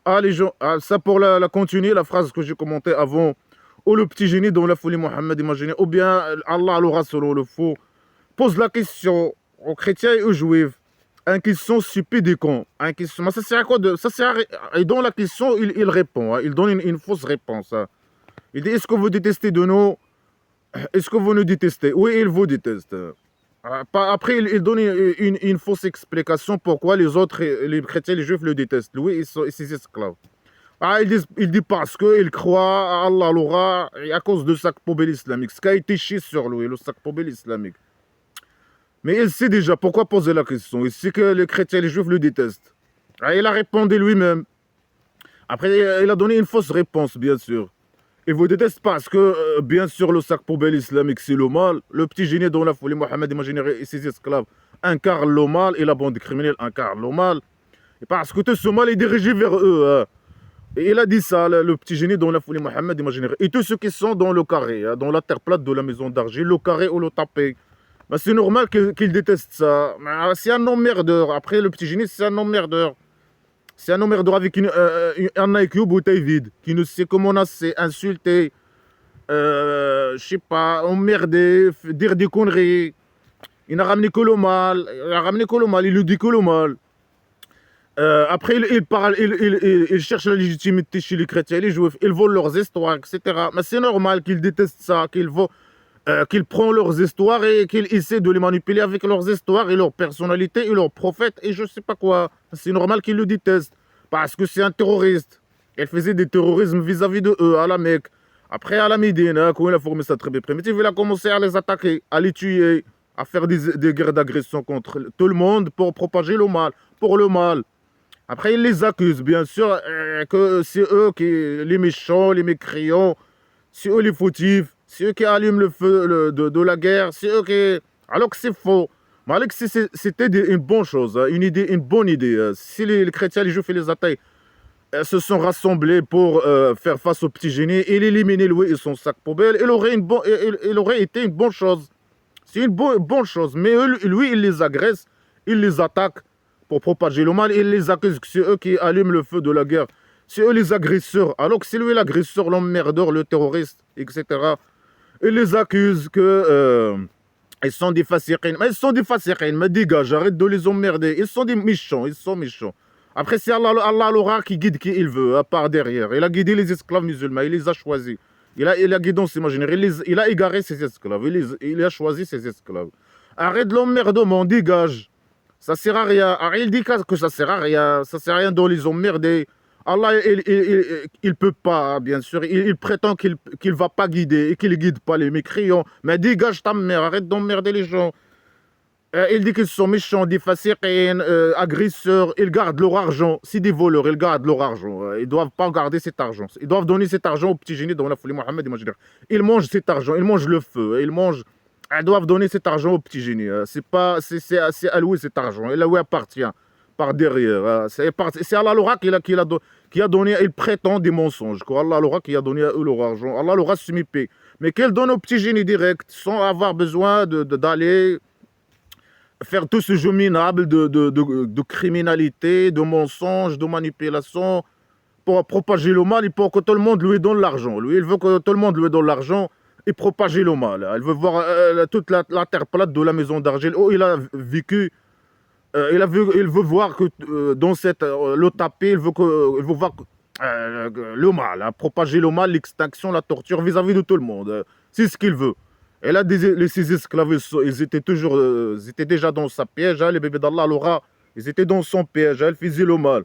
Ah, les gens, ah, ça pour la continuer, la phrase que j'ai commentée avant. Ou le petit génie dans la folie Mohammed imaginez, ou bien Allah l'aura selon le faux. Pose la question aux chrétiens et aux juifs. Une question stupide et con. Une question, mais ça sert à quoi de. Ça sert à et dans la question, il répond. Hein. Il donne une fausse réponse. Hein. Il dit est-ce que vous détestez de nous? Est-ce que vous nous détestez? Oui, il vous déteste. Après, il donne une fausse explication pourquoi les autres, les chrétiens, les juifs le détestent. Lui et ses esclaves. Ah, il dit parce qu'il croit à Allah l'aura et à cause du sac poubelle islamique. Ce qui a été chié sur lui, le sac poubelle islamique. Mais il sait déjà pourquoi poser la question. Il sait que les chrétiens et les juifs le détestent. Ah, il a répondu lui-même. Après, il a donné une fausse réponse, bien sûr. Il vous déteste parce que, bien sûr, le sac poubelle islamique, c'est le mal. Le petit génie dans la folie, Mohamed imaginaire et ses esclaves incarnent le mal et la bande criminelle incarne le mal. Et parce que tout ce mal est dirigé vers eux. Hein. Et il a dit ça, le petit génie dans la folie Mohamed imaginaire. Et tous ceux qui sont dans le carré, hein, dans la terre plate de la maison d'argile, le carré ou le tapé. Ben, c'est normal qu'il déteste ça. C'est un emmerdeur. Après, le petit génie, c'est un emmerdeur. C'est un emmerdeur avec un IQ bouteille vide, qui ne sait comment c'est insulter, je sais pas, emmerder, dire des conneries. Il n'a ramené que le mal. Il a ramené que le mal. Il lui dit que le mal. Après, il parle, il cherche la légitimité chez les chrétiens et les juifs. Ils volent leurs histoires, etc. Mais c'est normal qu'ils détestent ça, qu'ils prennent leurs histoires et qu'ils essaient de les manipuler avec leurs histoires et leur personnalité et leurs prophètes et je sais pas quoi. C'est normal qu'ils le détestent parce que c'est un terroriste. Il faisait des terrorismes vis-à-vis de eux à la Mecque. Après, à la Médine, hein, quand il a formé sa tribu primitive, il a commencé à les attaquer, à les tuer, à faire des guerres d'agression contre tout le monde pour propager le mal, pour le mal. Après, il les accuse, bien sûr, que c'est eux qui, les méchants, les mécréants, c'est eux les fautifs, c'est eux qui allument le feu de la guerre, c'est eux qui... Alors que c'est faux. Mais alors que c'était une bonne chose, hein, une bonne idée. Si les chrétiens, les juifs et les athées se sont rassemblés pour faire face au petit génie et l'éliminer lui et son sac poubelle, il aurait été une bonne chose. C'est une bonne chose. Mais lui, il les agresse, il les attaque pour propager le mal. Il les accuse que c'est eux qui allument le feu de la guerre. C'est eux les agresseurs. Alors que c'est lui l'agresseur, l'emmerdeur, le terroriste, etc. Il les accuse que ils sont des fasiqines. Mais ils sont des fasiqines. Mais dégage, arrête de les emmerder. Ils sont des méchants. Ils sont méchants. Après, c'est Allah l'aura qui guide qui il veut, à part derrière. Il a guidé les esclaves musulmans. Il les a choisis. Il a guidé, on s'imagine. Il a égaré ses esclaves. Il a choisi ses esclaves. Arrête l'emmerdement, dégage. Ça sert à rien. Il dit que ça sert à rien. Ça sert à rien de les emmerder. Allah, il peut pas, bien sûr. Il prétend qu'il va pas guider et qu'il guide pas les mécréants. Mais dégage ta mère, arrête d'emmerder les gens. Il dit qu'ils sont méchants, des fasiqines, agresseurs. Ils gardent leur argent. C'est des voleurs, ils gardent leur argent. Ils doivent pas garder cet argent. Ils doivent donner cet argent aux petits génies dans la folie Mohammed. Ils mangent cet argent, ils mangent le feu. Ils doivent donner cet argent aux petits génies. C'est à lui cet argent. Il lui appartient par derrière. C'est Allah l'aura qui a donné, il prétend des mensonges. Allah l'aura qui a donné à eux leur argent. Allah l'aura sumipé. Mais qu'elle donne aux petits génies direct sans avoir besoin d'aller faire tout ce jeu minable de criminalité, de mensonges, de manipulation pour propager le mal et pour que tout le monde lui donne l'argent. Lui, il veut que tout le monde lui donne l'argent et propager le mal. Il veut voir toute la terre plate de la maison d'argile où il a vécu. Il veut voir que dans le tapé, il veut voir le mal, hein, propager le mal, l'extinction, la torture vis-à-vis de tout le monde. C'est ce qu'il veut. Et là, ces esclaves, ils étaient déjà dans sa piège. Hein, les bébés d'Allah, l'aura, ils étaient dans son piège. Hein, ils faisaient le mal.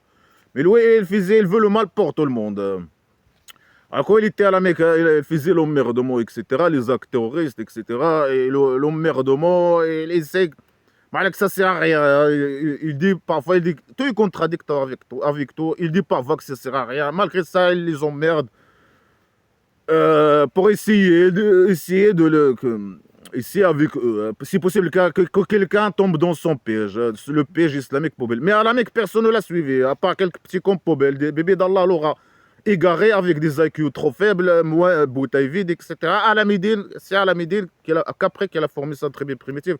Mais lui, il veut le mal pour tout le monde. Alors, quand il était à la Mecque, hein, il faisait l'emmerdement, etc. Les actes terroristes, etc. Et l'emmerdement, il essaie. Malgré que ça sert à rien. Hein, il dit parfois, tout est contradictoire avec toi. Il dit parfois que ça sert à rien. Malgré ça, il les emmerde. Pour essayer essayer avec eux. Si possible, que quelqu'un tombe dans son piège, le piège islamique poubelle. Mais à la Mecque, personne ne l'a suivi, à part quelques petits comptes poubelles, des bébés d'Allah l'aura égarés avec des IQ trop faibles, moins bouteilles vides, etc. À la Médine, c'est à la Médine qu'après qu'elle a formé sa tribu primitive,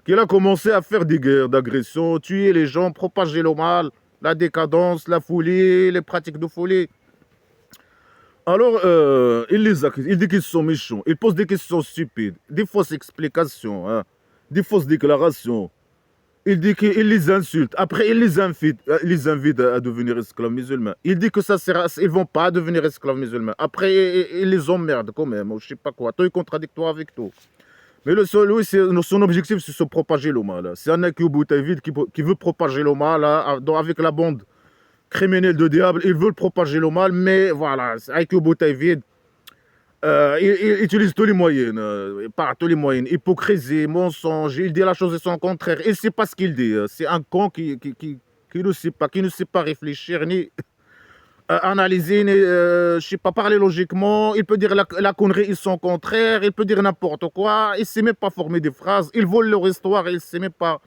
qu'il a commencé à faire des guerres d'agression, tuer les gens, propager le mal. la décadence, la folie, les pratiques de folie. Alors, il les accuse, il dit qu'ils sont méchants, il pose des questions stupides, des fausses explications, hein, des fausses déclarations. Il dit qu'il les insulte. Après, il les invite à devenir esclaves musulmans. Il dit que ça sert ils vont pas devenir esclaves musulmans. Après, il les emmerde quand même, ou je sais pas quoi. Tout est contradictoire avec tout. Mais lui, son objectif, c'est de se propager le mal. C'est un Aiki Boutaïvid qui veut propager le mal hein, avec la bande criminelle de diable. Il veut propager le mal, mais voilà, Aiki Boutaïvid, il utilise tous les moyens, par tous les moyens. Hypocrisie, mensonge, il dit la chose et son contraire. Il ne sait pas ce qu'il dit. C'est un con qui ne sait pas réfléchir, ni analyser, ni, je sais pas, parler logiquement. Il peut dire la connerie et son contraire. Il peut dire n'importe quoi. Il ne sait même pas former des phrases. Il vole leur histoire. Il ne sait même pas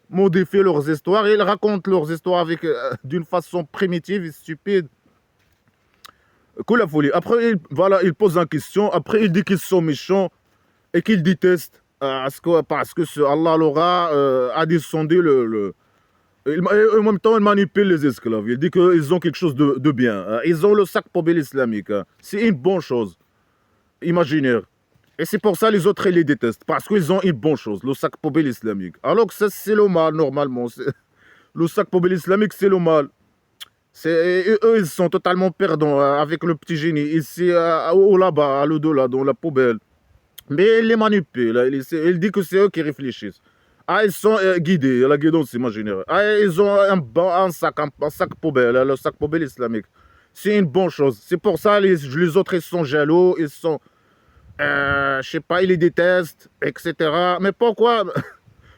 modifier leurs histoires. Il raconte leurs histoires avec d'une façon primitive et stupide. Que la folie. Après, voilà, il pose une question. Après, il dit qu'ils sont méchants et qu'ils détestent parce que Allah l'aura a descendu et en même temps, il manipule les esclaves. Il dit qu'ils ont quelque chose de bien. Ils ont le sac poubelle islamique. C'est une bonne chose imaginaire. Et c'est pour ça les autres, ils les détestent. Parce qu'ils ont une bonne chose, le sac poubelle islamique. Alors que ça, c'est le mal, normalement. Le sac poubelle islamique, c'est le mal. Eux, ils sont totalement perdants avec le petit génie, ici, ou là-bas, à l'au-delà, dans la poubelle. Mais il les manipule, il dit que c'est eux qui réfléchissent. Ah, ils sont guidés, la guidance imaginaire. Ah, ils ont un sac poubelle, le sac poubelle islamique. C'est une bonne chose. C'est pour ça les autres, ils sont jaloux, ils sont, je sais pas, ils les détestent, etc. Mais pourquoi?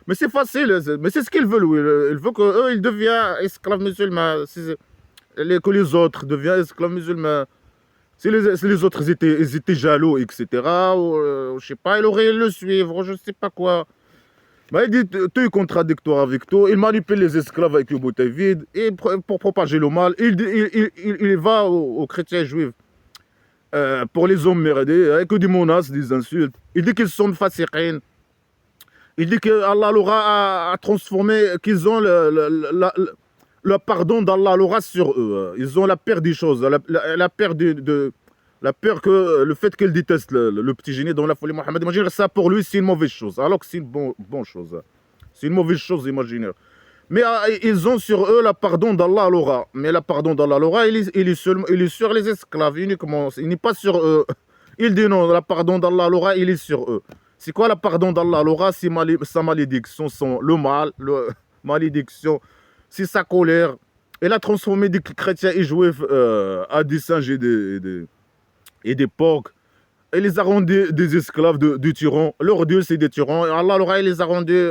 Mais c'est facile, mais c'est ce qu'ils veulent, oui. Ils veulent qu'eux, ils deviennent esclaves musulmans. Que les autres deviennent esclaves musulmans. Si les autres ils étaient jaloux, etc., ou, je sais pas, ils auraient le suivre, je sais pas quoi. Mais il dit tout est contradictoire avec tout. Il manipule les esclaves avec le bouteille vide et pour propager le mal. Il va aux chrétiens juifs pour les emmerder avec des menaces, des insultes. Il dit qu'ils sont fasiqin. Il dit que Allah l'aura a transformé, qu'ils ont le pardon d'Allah l'aura sur eux. Ils ont la peur des choses, la peur la peur que le fait qu'ils détestent le petit génie dans la folie Mohammed imaginaire, ça pour lui c'est une mauvaise chose, alors que c'est une bonne chose. C'est une mauvaise chose imaginaire. Mais ils ont sur eux le pardon d'Allah l'aura. Mais le pardon d'Allah l'aura, il est sur les esclaves uniquement. Il n'est pas sur eux. Il dit non, le pardon d'Allah l'aura, il est sur eux. C'est quoi le pardon d'Allah l'aura? C'est sa malédiction, le mal, malédiction. C'est sa colère. Elle a transformé des chrétiens et juifs à des singes et des porcs. Elle les a rendus des esclaves de tyrans. Leur Dieu, c'est des tyrans. Et Allah il les a rendus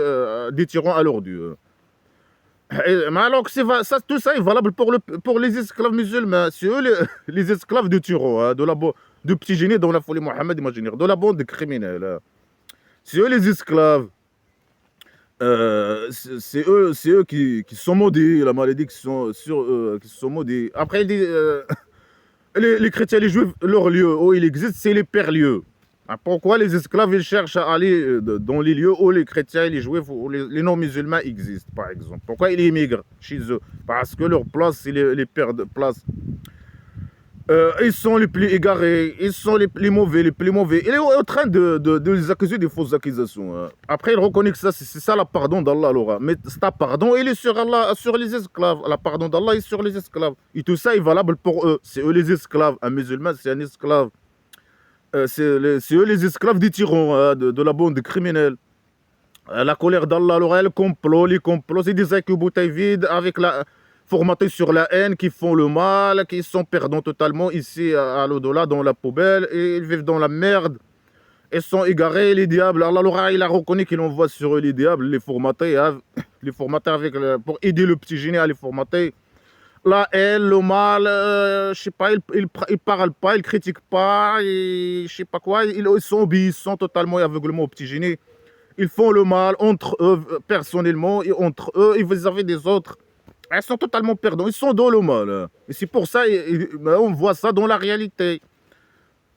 des tyrans à leur Dieu. Mais alors que tout ça est valable pour les esclaves musulmans. C'est eux les esclaves de tyrans, hein, de petits génies dans la folie Mohammed imaginaire, de la bande criminelle. Hein. C'est eux les esclaves. C'est eux qui sont maudits, la malédiction sur eux, qui sont maudits. Après, il dit, les chrétiens, les juifs, leur lieu où il existe, c'est les père-lieux. Ah, pourquoi les esclaves, ils cherchent à aller dans les lieux où les chrétiens, les juifs, ou les non-musulmans existent, par exemple? Pourquoi ils immigrent chez eux? Parce que leur place, c'est les pères de place. Ils sont les plus égarés, ils sont les mauvais, les plus mauvais. Il est en train de les accuser des fausses accusations. Hein. Après, il reconnaît que c'est ça le pardon d'Allah, Laura. Mais ce pardon, il est sur Allah, sur les esclaves. Le pardon d'Allah est sur les esclaves. Et tout ça est valable pour eux. C'est eux les esclaves. Un musulman, c'est un esclave. C'est eux les esclaves des tyrans, hein, de la bande criminelle. La colère d'Allah, Laura, les complots, c'est des actes bouteilles vides avec formatés sur la haine, qui font le mal, qui sont perdants totalement ici à l'au-delà, dans la poubelle, et ils vivent dans la merde. Ils sont égarés, les diables. Allah il a reconnu qu'il envoie sur eux les diables, les formatés, hein, les formatés pour aider le petit génie à les formater. La haine, le mal, je sais pas, ils parlent pas, ils critiquent pas, je sais pas quoi, ils sont obéissants totalement et aveuglement au petit génie. Ils font le mal entre eux, personnellement, et entre eux, et vous avez des autres. Ils sont totalement perdants, ils sont dans le mal. Et c'est pour ça, on voit ça dans la réalité.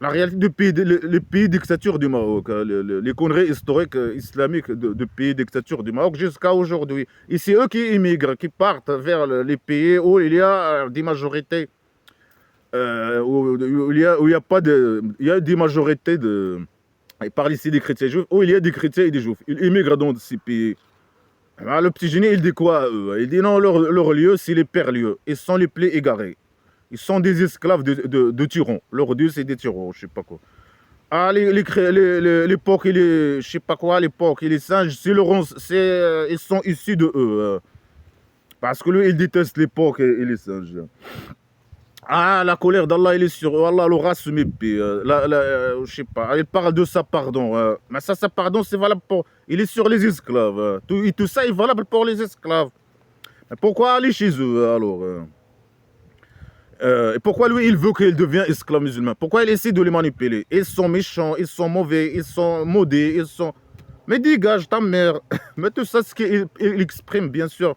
La réalité du pays, les pays dictature du Maroc, les conneries historiques islamiques de pays dictature du Maroc jusqu'à aujourd'hui. Et c'est eux qui immigrent, qui partent vers les pays où il y a des majorités, où il y a pas de, il y a des majorités de, ils parlent ici des chrétiens juifs, où il y a des chrétiens et des juifs. Ils immigrent dans ces pays. Ah, le petit génie, il dit quoi à eux? Il dit non, leur lieu, c'est les père-lieux. Ils sont les plaies égarés. Ils sont des esclaves de tyrans. Leur dieu, c'est des tyrans, je sais pas quoi. Ah, l'époque, je sais pas quoi, l'époque, et les singes, ils sont issus de eux. Parce que lui, il déteste l'époque et les singes. Ah, la colère d'Allah, il est sur eux. Allah l'aura soumis. Je sais pas. Il parle de sa pardon. Mais ça, sa pardon, c'est valable pour. Il est sur les esclaves. Et tout ça est valable pour les esclaves. Mais pourquoi aller chez eux alors et pourquoi lui, il veut qu'il devienne esclave musulman? Pourquoi il essaie de les manipuler? Ils sont méchants, ils sont mauvais, ils sont maudits, ils sont. Mais dégage ta mère. Mais tout ça, ce qu'il exprime, bien sûr.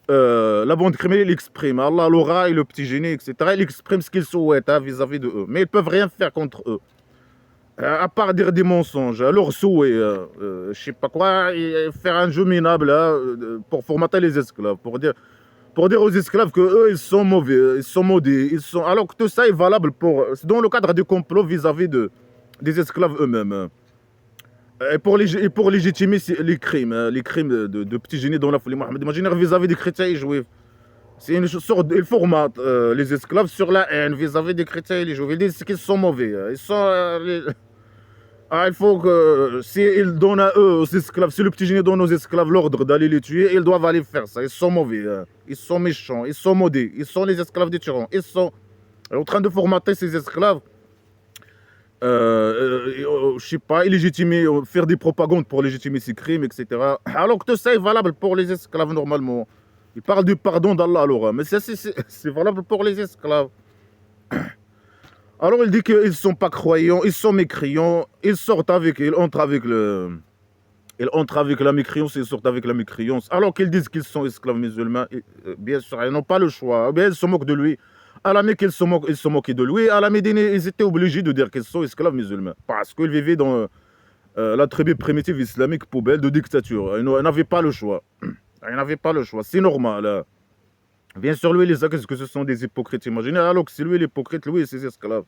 La bande criminelle, il exprime. Allah, l'aura et le petit génie, etc. Il exprime ce qu'ils souhaitent vis-à-vis de eux. Mais ils ne peuvent rien faire contre eux. À part dire des mensonges, leur souhait, je sais pas quoi, et faire un jeu minable pour formater les esclaves, pour dire aux esclaves que eux ils sont mauvais, ils sont maudits, alors que tout ça est valable c'est dans le cadre du complot vis-à-vis des esclaves eux-mêmes. Et pour légitimer les crimes de petits génies dans la folie Mohammed. Imaginez vis-à-vis des chrétiens et juifs. C'est une sorte, ils formatent les esclaves sur la haine vis-à-vis des chrétiens et les juifs. Ils disent qu'ils sont mauvais. Ils sont, il faut que, s'ils donnent à eux, aux esclaves, si le petit génie donne aux esclaves l'ordre d'aller les tuer, ils doivent aller faire ça. Ils sont mauvais. Ils sont méchants. Ils sont maudits. Ils sont les esclaves des tyrans. Ils sont en train de formater ces esclaves. Je sais pas, illégitimer, faire des propagandes pour légitimer ces crimes, etc. Alors que tout ça est valable pour les esclaves normalement. Il parle du pardon d'Allah alors, mais c'est valable pour les esclaves. Alors il dit qu'ils ne sont pas croyants, ils sont mécréants, ils entrent avec la mécréance, ils sortent avec la mécréance. Alors qu'ils disent qu'ils sont esclaves musulmans, bien sûr, ils n'ont pas le choix. Bien, ils se moquent de lui. À la Mecque, ils se moquaient de lui. À la Médine, ils étaient obligés de dire qu'ils sont esclaves musulmans. Parce qu'ils vivaient dans la tribu primitive islamique poubelle de dictature. Ils n'avaient pas le choix. Ils n'avaient pas le choix. C'est normal. Bien sûr, lui, les accuse que ce sont des hypocrites. Imaginez, alors que c'est lui l'hypocrite, lui et ses esclaves.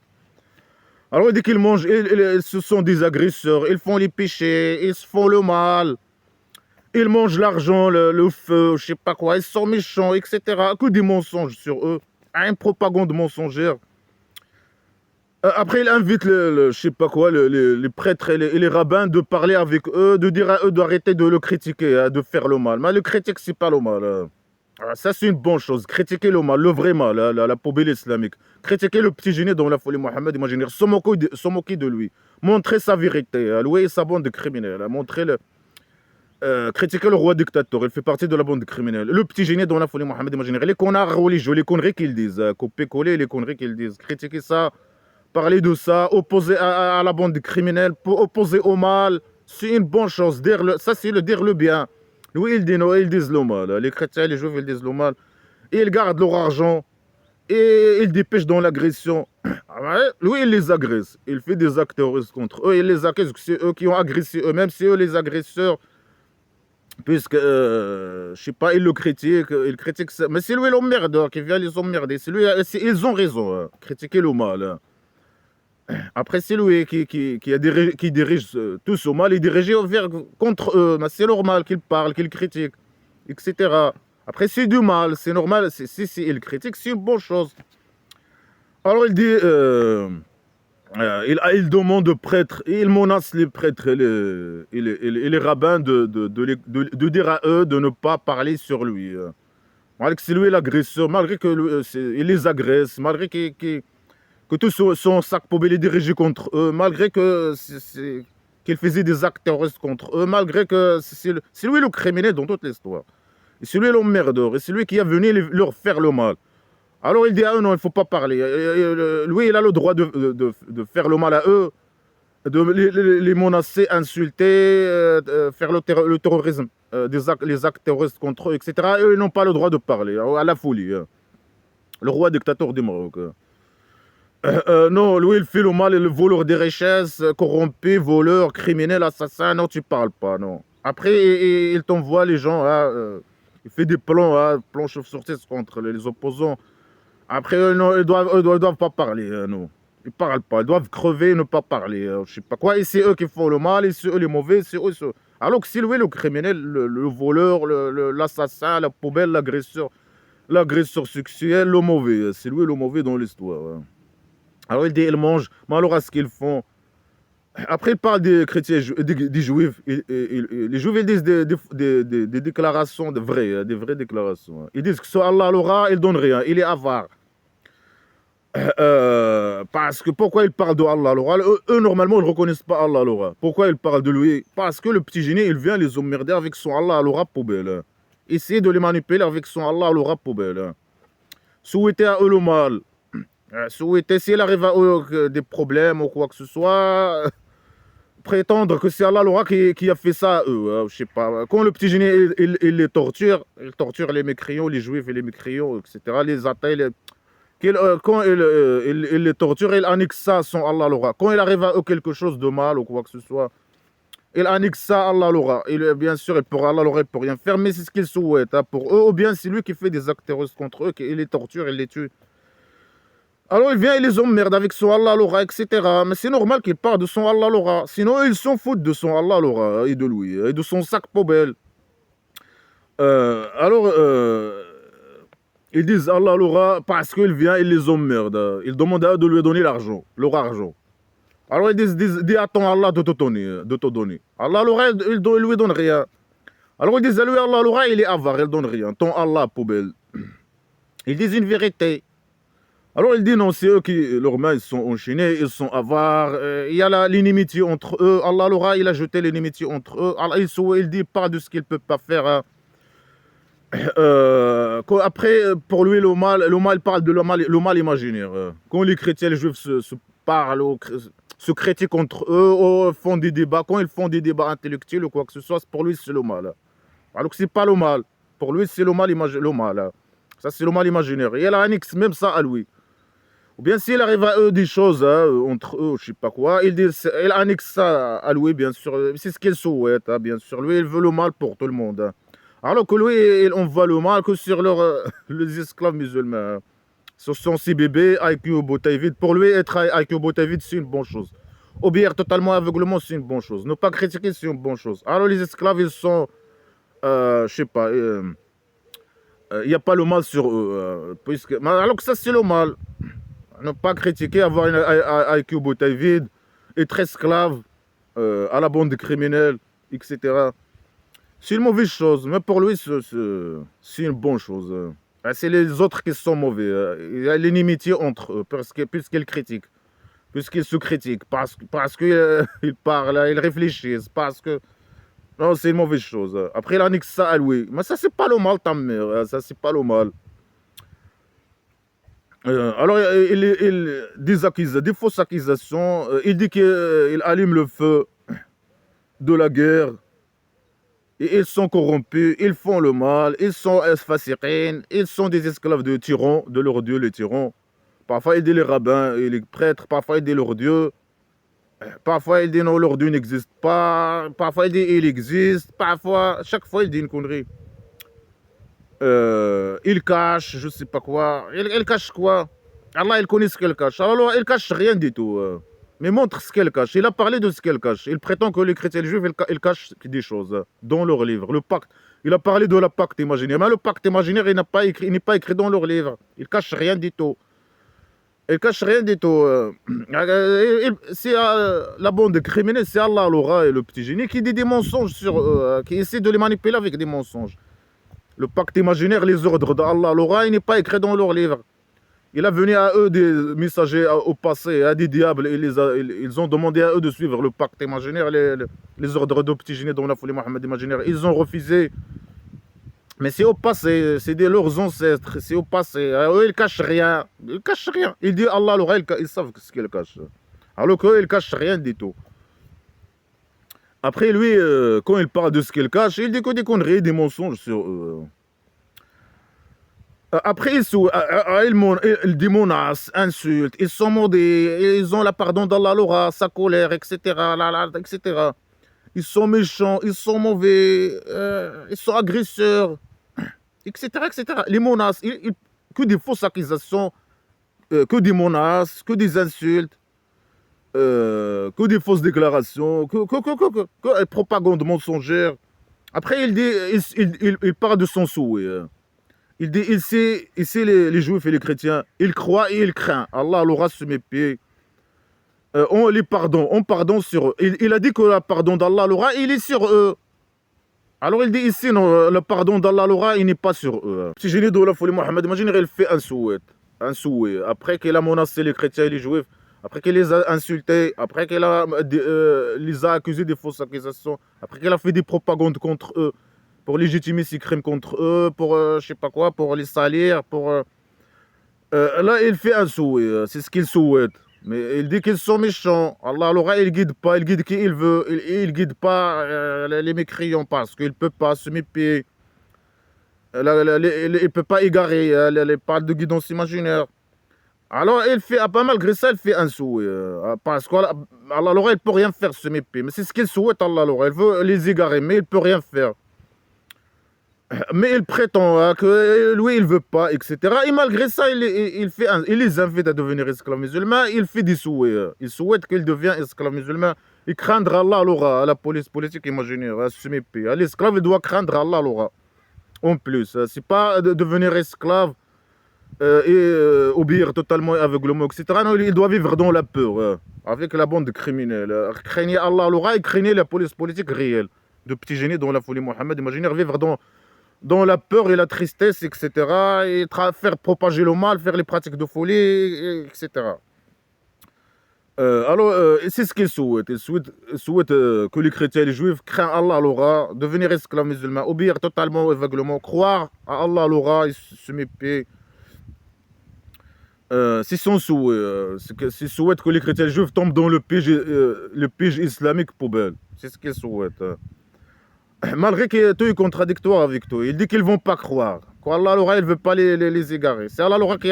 Alors, dès qu'ils mangent, ce sont des agresseurs. Ils font les péchés, ils se font le mal. Ils mangent l'argent, le feu, je sais pas quoi. Ils sont méchants, etc. Que des mensonges sur eux. Une propagande mensongère. Après, il invite je sais pas quoi, les prêtres et les rabbins de parler avec eux, de dire à eux d'arrêter de le critiquer, de faire le mal. Mais le critique, c'est pas le mal. Ça, c'est une bonne chose. Critiquer le mal, le vrai mal, la poubelle islamique. Critiquer le petit génie dans la folie Mohammed, imaginer, se moquer de lui. Montrer sa vérité, lui et sa bande de criminels. Critiquer le roi dictateur, il fait partie de la bande criminelle. Le petit génie dans la folie Mohammed, imaginer, les connards religieux, les conneries qu'ils disent, copier-coller les conneries qu'ils disent. Critiquer ça, parler de ça, opposer à la bande criminelle, opposer au mal, c'est une bonne chose. Ça, c'est dire le bien. Lui, il dit non, ils disent le mal. Les chrétiens, les juifs, ils disent le mal. Et ils gardent leur argent. Et ils dépêchent dans l'agression. Lui, il les agresse. Il fait des actes terroristes contre eux. Il les accuse que c'est eux qui ont agressé eux-mêmes. C'est eux les agresseurs. Puisque, je sais pas, il le critique. Il critique ça. Mais c'est lui l'emmerdeur qui vient les emmerder. Ils ont raison. Critiquer le mal. Après, c'est lui qui dirige tous au mal, il dirige contre eux. Mais c'est normal qu'il parle, qu'il critique, etc. Après, c'est du mal, c'est normal. Si il critique, c'est une bonne chose. Alors, il dit, il demande aux prêtres, et il menace les prêtres et les rabbins de dire à eux de ne pas parler sur lui. Malgré que c'est lui l'agresseur, malgré qu'il les agresse, malgré que tout son sac poubelle est dirigé contre eux, malgré qu'il faisait des actes terroristes contre eux, malgré que c'est lui le criminel dans toute l'histoire. Et c'est lui l'emmerdeur, et c'est lui qui est venu leur faire le mal. Alors il dit, ah non, il ne faut pas parler. Lui, il a le droit de faire le mal à eux, de les menacer, insulter, faire le terrorisme, les actes terroristes contre eux, etc. Eux, ils n'ont pas le droit de parler, à la folie. Le roi dictateur du Maroc. Non, lui, il fait le mal, le voleur des richesses, corrompu, voleur, criminel, assassin. Non, tu parles pas, non. Après, il t'envoie les gens, hein, il fait des plans, hein, plans chauve-souris contre les opposants. Après, non, ils doivent pas parler, non. Ils parlent pas, ils doivent crever et ne pas parler, je sais pas quoi. Et c'est eux qui font le mal, et c'est eux les mauvais, c'est eux. Alors que si lui, le criminel, le voleur, l'assassin, la poubelle, l'agresseur sexuel, le mauvais, c'est lui le mauvais dans l'histoire. Ouais. Alors il dit, ils mangent, mais alors à ce qu'ils font. Après, il parle des chrétiens, des juifs. Les juifs, ils disent des déclarations des vraies déclarations. Hein. Ils disent que soit Allah l'aura, il donne rien, il est avare. Parce que pourquoi ils parlent de Allah l'aura eux, normalement, ils ne reconnaissent pas Allah l'aura. Pourquoi ils parlent de lui? Parce que le petit génie, il vient les emmerder avec son Allah l'aura poubelle. Hein. Essayer de les manipuler avec son Allah l'aura poubelle. Hein. Souhaiter à eux le mal. Souhaiter, s'il arrive à eux des problèmes ou quoi que ce soit, prétendre que c'est Allah l'aura qui a fait ça à eux. Je sais pas. Quand le petit génie, il les torture, il torture les mécréants, les juifs et les mécréants, etc. Les athées, quand il les torture, il annexe ça à son Allah l'aura. Quand il arrive à eux quelque chose de mal ou quoi que ce soit, il annexe ça à Allah l'aura. Bien sûr, Allah l'aura, il ne peut rien faire, mais c'est ce qu'il souhaite hein, pour eux. Ou bien c'est lui qui fait des actes terroristes contre eux, il les torture, il les tue. Alors il vient, il les emmerde avec son Allah l'aura, etc. Mais c'est normal qu'il parle de son Allah l'aura. Sinon, ils s'en foutent de son Allah l'aura et de lui, et de son sac poubelle. Alors, ils disent Allah l'aura parce qu'il vient, il les emmerde. Ils demandent à eux de lui donner l'argent, leur argent. Alors ils disent dis à ton Allah de te donner. De te donner. Allah l'aura, il lui donne rien. Alors ils disent à lui Allah l'aura, il est avare, il donne rien. Ton Allah poubelle. Ils disent une vérité. Alors il dit non, c'est eux qui, leurs mains ils sont enchaînées, ils sont avares. Il y a l'inimitié entre eux. Allah l'aura, il a jeté l'inimitié entre eux. Allah, il dit pas de ce qu'il peut pas faire. Hein. Après, pour lui, le mal parle de le mal imaginaire. Quand les chrétiens et les juifs se parlent, se critiquent entre eux, font des débats, quand ils font des débats intellectuels ou quoi que ce soit, pour lui, c'est le mal. Alors que c'est pas le mal. Pour lui, c'est le mal imaginaire. Ça, c'est le mal imaginaire. Et elle annexe même ça à lui. Ou bien s'il arrive à eux des choses, hein, entre eux, je sais pas quoi, il annexe ça à lui, bien sûr. C'est ce qu'il souhaite, hein, bien sûr. Lui, il veut le mal pour tout le monde. Hein. Alors que lui, on voit le mal que sur les esclaves musulmans. Hein. Ce sont ces bébés, IQ Boutaïvid. Pour lui, être IQ Boutaïvid, c'est une bonne chose. Obéir totalement aveuglement, c'est une bonne chose. Ne pas critiquer, c'est une bonne chose. Alors les esclaves, ils sont, je sais pas, il n'y a pas le mal sur eux. Alors que ça, c'est le mal. Ne pas critiquer, avoir une IQ Boutaïvid, être esclave à la bande criminelle, etc. C'est une mauvaise chose, mais pour lui, c'est une bonne chose. C'est les autres qui sont mauvais. Il y a l'inimitié entre eux, puisqu'ils critiquent, puisqu'ils se critiquent, parce qu'ils parlent, ils réfléchissent, parce que... Non, c'est une mauvaise chose. Après, il annexe ça à lui. Mais ça, c'est pas le mal, ta mère. Ça, c'est pas le mal. Alors, il des fausses accusations. Il dit qu'il allume le feu de la guerre. Et ils sont corrompus, ils font le mal, ils sont esfasirines, ils sont des esclaves de tyrans, de leurs dieux, les tyrans. Parfois, il dit les rabbins et les prêtres, parfois, il dit leurs dieux. Parfois, il dit non, leur dieu n'existe pas. Parfois, il dit il existe. Parfois, chaque fois, il dit une connerie. Il cache, je sais pas quoi. Il cache quoi? Allah, il connaît ce qu'elle cache. Alors, il cache rien du tout. Mais montre ce qu'elle cache. Il a parlé de ce qu'elle cache. Il prétend que les chrétiens et les juifs, ils cachent des choses dans leur livre. Le pacte. Il a parlé de la pacte imaginaire. Mais le pacte imaginaire, il n'est pas écrit dans leur livre. Il cache rien du tout. Il cache rien du tout. C'est la bande criminelle, c'est Allah, l'aura et le petit génie qui dit des mensonges sur eux, qui essaie de les manipuler avec des mensonges. Le pacte imaginaire, les ordres d'Allah, l'aura, il n'est pas écrit dans leur livre. Il a venu à eux des messagers au passé, à des diables, et ils ont demandé à eux de suivre le pacte imaginaire, les ordres de petit génie dans la folie Mohammed imaginaire. Ils ont refusé. Mais c'est au passé, c'est de leurs ancêtres, c'est au passé. Eux, ils cachent rien. Ils cachent rien. Ils disent Allah, l'aura, ils savent ce qu'ils cachent. Alors qu'eux, ils cachent rien du tout. Après, lui, quand il parle de ce qu'il cache, il dit que des conneries, des mensonges sur eux. Après, ils dit menaces, insultes, ils sont maudits, ils ont la pardon d'Allah, l'aura, sa colère, etc. Etc. Ils sont méchants, ils sont mauvais, ils sont agresseurs, etc. etc. Les menaces, que des fausses accusations, que des menaces, que des insultes, que des fausses déclarations, que propagande mensongère. Après, il parle de son souhait. Il dit, ici les juifs et les chrétiens, ils croient et ils craignent. Allah l'aura sous mes pieds. On pardonne sur eux. Il a dit que le pardon d'Allah l'aura, il est sur eux. Alors il dit ici, non, le pardon d'Allah l'aura, il n'est pas sur eux. Si génie de la folie Mohammed, imagine, il fait un souhait. Un souhait. Après qu'il a menacé les chrétiens et les juifs, après qu'il les a insultés, après qu'il les a accusés de fausses accusations, après qu'il a fait des propagandes contre eux, pour légitimer ses crimes contre eux, pour je sais pas quoi, pour les salir, pour... là, il fait un souhait, c'est ce qu'il souhaite. Mais il dit qu'ils sont méchants. Allah, alors, il guide pas, il guide qui il veut. Il guide pas les mécréants parce qu'il peut pas se mépier. Il peut pas égarer les paroles de guidance imaginaire. Alors, il fait, malgré ça, il fait un souhait. Parce qu'Allah, alors, il peut rien faire se mépier. Mais c'est ce qu'il souhaite, Allah, alors. Il veut les égarer, mais il peut rien faire. Mais il prétend que lui, il veut pas, etc. Et malgré ça, il les invite à devenir esclaves musulmans. Il fait des souhaits. Il souhaite qu'il devienne esclave musulman. Il craindra Allah, l'aura, la police politique imaginaire, à se mépier. L'esclave, il doit craindre Allah, l'aura. En plus, c'est pas de devenir esclave et obéir totalement aveuglement, etc. Non, il doit vivre dans la peur, avec la bande criminelle. Craignez Allah, l'aura, et craignez la police politique réelle. De petits génies dans la folie Mohammed imaginaire, vivre dans la peur et la tristesse, etc. Et faire propager le mal, faire les pratiques de folie, etc. Alors, c'est ce qu'ils souhaitent. Ils souhaitent que les chrétiens et les juifs craignent Allah, l'aura, devenir esclaves musulmans, obéir totalement, aveuglement, croire à Allah, l'aura, et se méfier. C'est son souhait. S'ils souhaitent que les chrétiens et les juifs tombent dans le piège islamique poubelle. C'est ce qu'ils souhaitent. Malgré que tout est contradictoire avec tout. Il dit qu'ils ne vont pas croire. Qu'Allah l'aura, il ne veut pas les égarer. C'est Allah l'aura qui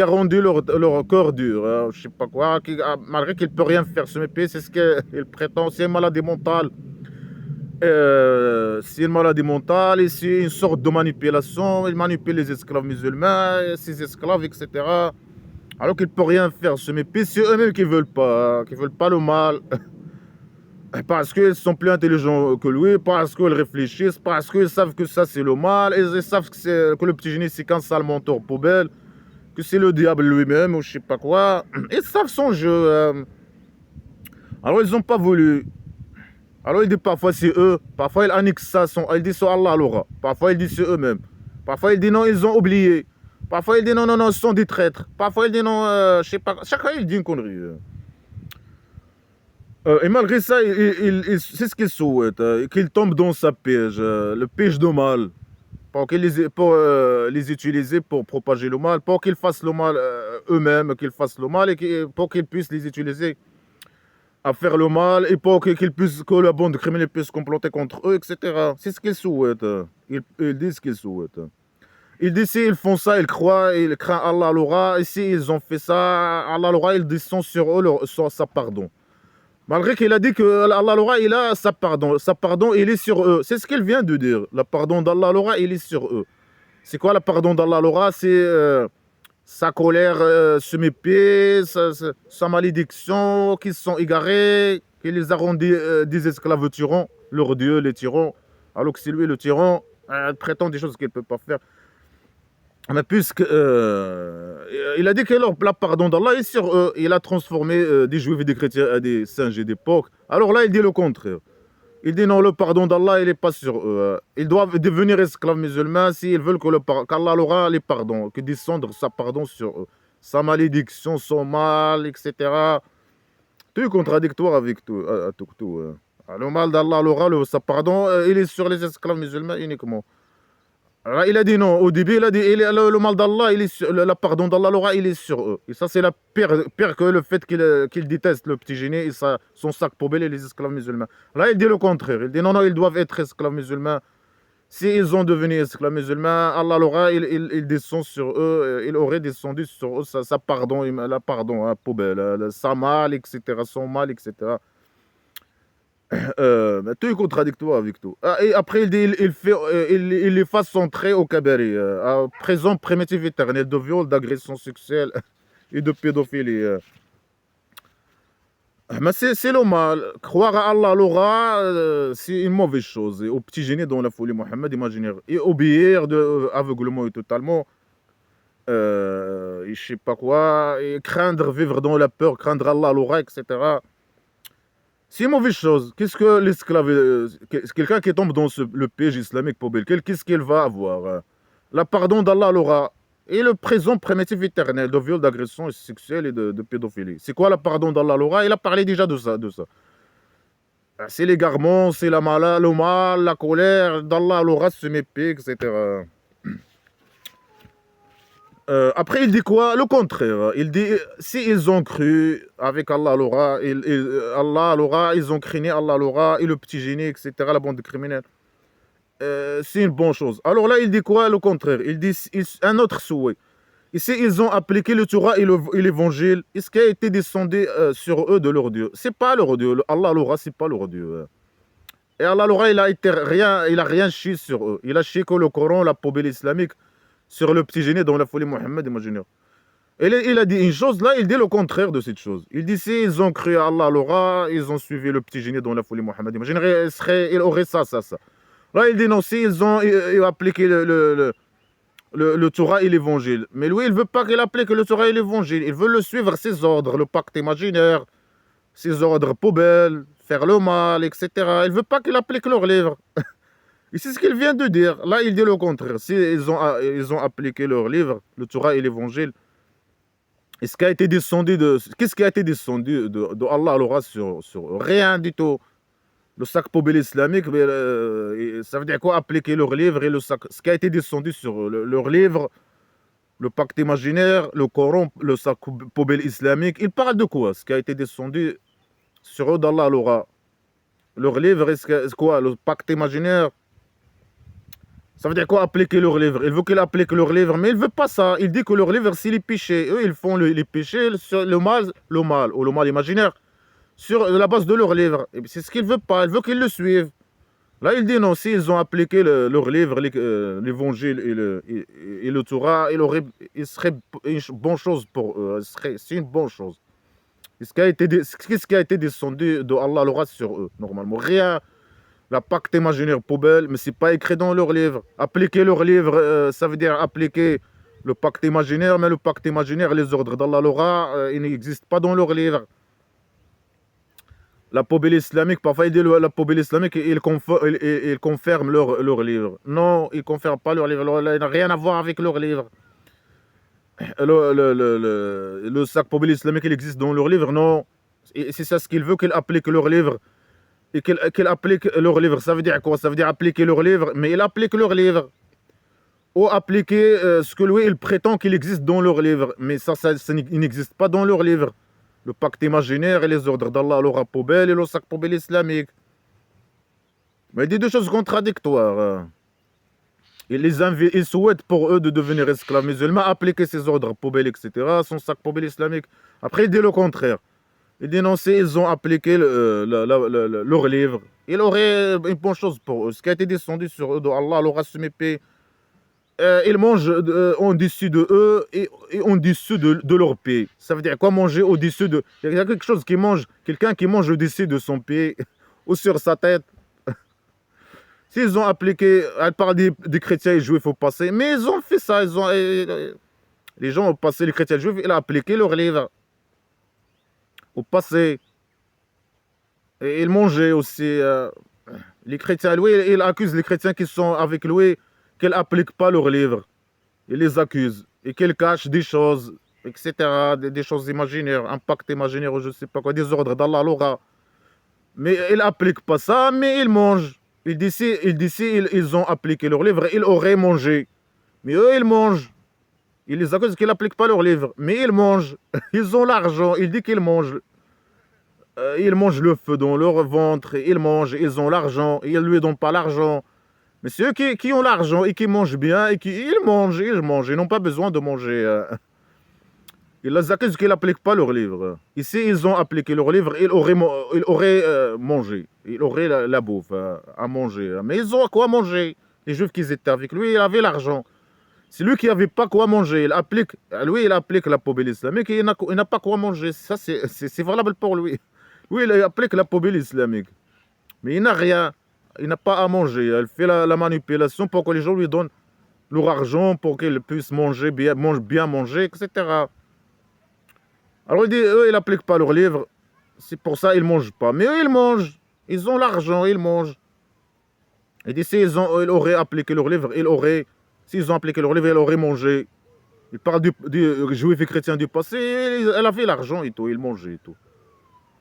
a rendu leur corps dur. Je ne sais pas quoi. Malgré qu'il ne peut rien faire. Ce mépier, c'est ce qu'il prétend. C'est une maladie mentale. C'est une maladie mentale. Et c'est une sorte de manipulation. Il manipule les esclaves musulmans, ses esclaves, etc. Alors qu'il ne peut rien faire. Ce mépier, c'est eux-mêmes qui ne veulent pas. Qui ne veulent pas le mal. Parce qu'ils sont plus intelligents que lui, parce qu'ils réfléchissent, parce qu'ils savent que ça c'est le mal, ils savent que le petit génie c'est qu'un sale menteur poubelle, que c'est le diable lui-même ou je sais pas quoi. Ils savent son jeu. Alors ils n'ont pas voulu. Alors il dit parfois c'est eux, parfois il annexe ça, il dit c'est Allah l'aura, parfois il dit c'est eux-mêmes, parfois il dit non ils ont oublié, parfois il dit non ils sont des traîtres, parfois il dit non je sais pas, chacun il dit une connerie. Et malgré ça, c'est ce qu'il souhaite, qu'il tombe dans sa piège, le piège de mal, pour les utiliser pour propager le mal, pour qu'ils fassent le mal eux-mêmes, qu'ils fassent le mal, et pour qu'ils puissent les utiliser à faire le mal, et pour que la bande criminelle puisse comploter contre eux, etc. C'est ce qu'ils souhaitent. Ils disent ce qu'ils souhaitent. Ils disent s'ils font ça, ils croient, ils craignent Allah l'aura, et s'ils ont fait ça, Allah l'aura, ils descendent sur eux sa pardon. Malgré qu'il a dit que Allah l'aura, il a sa pardon. Sa pardon, il est sur eux. C'est ce qu'il vient de dire. Le pardon d'Allah l'aura, il est sur eux. C'est quoi le pardon d'Allah l'aura? C'est sa colère se mépier, sa malédiction, qu'ils sont égarés, qu'il les a rendus des esclaves tyrans, leur Dieu, les tyrans. Alors que c'est lui le tyran, il prétend des choses qu'il ne peut pas faire. Mais puisque il a dit que le pardon d'Allah est sur eux, il a transformé des juifs et des chrétiens à des singes d'époque. Alors là, il dit le contraire. Il dit non, le pardon d'Allah, il n'est pas sur eux. Ils doivent devenir esclaves musulmans s'ils veulent qu'Allah aura les pardons, que descendre sa pardon sur eux. Sa malédiction, son mal, etc. Tout est contradictoire avec tout. Le mal d'Allah aura, sa pardon, il est sur les esclaves musulmans uniquement. Alors, il a dit non. Au début, il a dit le mal d'Allah, le pardon d'Allah, l'aura, il est sur eux. Et ça, c'est la pire que le fait qu'il déteste le petit génie et son sac poubelle et les esclaves musulmans. Là, il dit le contraire. Il dit non, ils doivent être esclaves musulmans S'ils ont devenu esclaves musulmans, Allah l'aura, il descend sur eux, il aurait descendu sur eux sa pardon, la pardon, hein, poubelle, sa mal, etc., son mal, etc. Tout est contradictoire avec tout. Ah, et après, il dit, il les fasse entrer au kabari, à présent primitif éternel de viol, d'agression sexuelle et de pédophilie. Mais c'est le mal. Croire à Allah l'aura, c'est une mauvaise chose. Et au petit génie dans la folie Mohammed imaginaire. Et obéir aveuglement et totalement, et je sais pas quoi, et craindre, vivre dans la peur, craindre Allah l'aura, etc. C'est une mauvaise chose. Qu'est-ce que l'esclave, quelqu'un qui tombe dans le piège islamique pour Belkel, qu'est-ce qu'il va avoir? La pardon d'Allah l'aura. Et le présent primitif éternel de viol, d'agression sexuelle et de pédophilie. C'est quoi la pardon d'Allah l'aura? Il a parlé déjà de ça. C'est l'égarement, c'est le mal, la colère d'Allah l'aura, se mépris, etc. Après, il dit quoi? Le contraire. Il dit, si ils ont cru avec Allah l'aura, Allah l'aura, ils ont craigné Allah l'aura, et le petit génie, etc., la bande de criminels. C'est une bonne chose. Alors là, il dit quoi? Le contraire. Il dit un autre souhait. Ici, ils ont appliqué le Torah et l'évangile, ce qui a été descendu sur eux de leur Dieu. C'est pas leur Dieu. Allah l'aura, c'est pas leur Dieu. Et Allah l'aura, il a rien chié sur eux. Il a chié que le Coran, la poubelle islamique, sur le petit génie dans la folie Mohammed imaginaire. Et il a dit une chose, là, il dit le contraire de cette chose. Il dit, si ils ont cru à Allah l'aura, ils ont suivi le petit génie dans la folie Mohammed imaginaire, il aurait ça. Là, il dit non, si ils ont appliqué le Torah et l'évangile. Mais lui, il ne veut pas qu'il applique le Torah et l'évangile. Il veut le suivre, ses ordres, le pacte imaginaire, ses ordres poubelles, faire le mal, etc. Il ne veut pas qu'il applique leur livre. Et c'est ce qu'il vient de dire. Là, il dit le contraire. Si ils ont appliqué leur livre, le Torah et l'évangile, et ce qui a été descendu qu'est-ce qui a été descendu de Allah l'aura sur eux? Rien du tout. Le sac poubelle islamique, mais, ça veut dire quoi? Appliquer leur livre et le sac. Ce qui a été descendu sur leur livre, le pacte imaginaire, le Coran, le sac poubelle islamique. Il parle de quoi? Ce qui a été descendu sur eux d'Allah l'aura. Leur livre, c'est quoi? Le pacte imaginaire. Ça veut dire quoi appliquer leur livre? Il veut qu'il applique leur livre, mais il ne veut pas ça. Il dit que leur livre, c'est les péchés. Eux, ils font les péchés sur le mal, ou le mal imaginaire, sur la base de leur livre. Et c'est ce qu'il ne veut pas. Il veut qu'ils le suivent. Là, il dit non, s'ils ont appliqué leur livre, l'évangile et le Torah, il serait une bonne chose pour eux. C'est une bonne chose. Qu'est-ce qui a été descendu de Allah l'aura sur eux, normalement? Rien. La pacte imaginaire poubelle, mais c'est pas écrit dans leur livre. Appliquer leur livre, ça veut dire appliquer le pacte imaginaire, mais le pacte imaginaire, les ordres d'Allah l'aura, ils n'existent pas dans leur livre. La poubelle islamique, parfois il dit la poubelle islamique, il confirme leur livre. Non, ils ne confirment pas leur livre. Il n'a rien à voir avec leur livre. Le sac poubelle islamique, il existe dans leur livre. Non, c'est ça ce qu'il veut, qu'ils appliquent leur livre. Et qu'ils appliquent leur livre. Ça veut dire quoi? Ça veut dire appliquer leur livre, mais ils appliquent leur livre. Ou appliquer ce que lui, il prétend qu'il existe dans leur livre. Mais ça il n'existe pas dans leur livre. Le pacte imaginaire et les ordres d'Allah, l'aura poubelle et le sac poubelle islamique. Mais il dit deux choses contradictoires. Il souhaite pour eux de devenir esclaves musulmans, appliquer ses ordres poubelle, etc., son sac poubelle islamique. Après, il dit le contraire. Il dénonce, ils ont appliqué leur livre. Il aurait une bonne chose pour eux. Ce qui a été descendu sur eux de Allah, l'aura se mépris. Ils mangent au-dessus de eux et au-dessus de leur pied. Ça veut dire quoi manger au-dessus de... Il y a quelque chose qui mange, quelqu'un qui mange au-dessus de son pied ou sur sa tête. S'ils ont appliqué, elle parle des chrétiens et juifs au passé, mais ils ont fait ça. Les gens au passé, les chrétiens et juifs, ils ont appliqué leur livre au passé. Et ils mangeaient aussi. Les chrétiens, lui, il accuse les chrétiens qui sont avec lui qu'ils n'appliquent pas leur livre. Il les accuse. Et qu'ils cachent des choses, etc. Des choses imaginaires, un pacte imaginaire, ou je ne sais pas quoi, des ordres d'Allah l'aura. Mais ils n'appliquent pas ça, mais ils mangent. Il dit si ils ont appliqué leur livre, ils auraient mangé. Mais eux, ils mangent. Il les accuse qu'ils n'appliquent pas leur livre. Mais ils mangent. Ils ont l'argent. Il dit qu'ils mangent. Ils mangent le feu dans leur ventre. Ils mangent. Ils ont l'argent. Ils ne lui donnent pas l'argent. Mais ceux qui ont l'argent et qui mangent bien, et ils mangent, ils n'ont pas besoin de manger. Et la zakat, qu'ils n'appliquent pas leur livre. Ici, ils ont appliqué leur livre, ils auraient mangé, ils auraient la bouffe à manger. Mais ils ont quoi manger. Les juifs qui étaient avec lui, il avait l'argent. C'est lui qui n'avait pas quoi manger. Il applique la poubelle islamique et il n'a pas quoi manger. Ça, c'est valable pour lui. Lui, il applique la poubelle islamique. Mais il n'a rien. Il n'a pas à manger. Il fait la manipulation pour que les gens lui donnent leur argent pour qu'ils puissent manger, bien manger, etc. Alors il dit, eux, ils n'appliquent pas leur livre. C'est pour ça qu'ils ne mangent pas. Mais eux, ils mangent. Ils ont l'argent, ils mangent. Il dit, s'ils auraient appliqué leur livre, s'ils ont appliqué leur livre, ils auraient mangé. Il parle du juif et chrétien du passé, elle avait l'argent et tout, il mangeait et tout.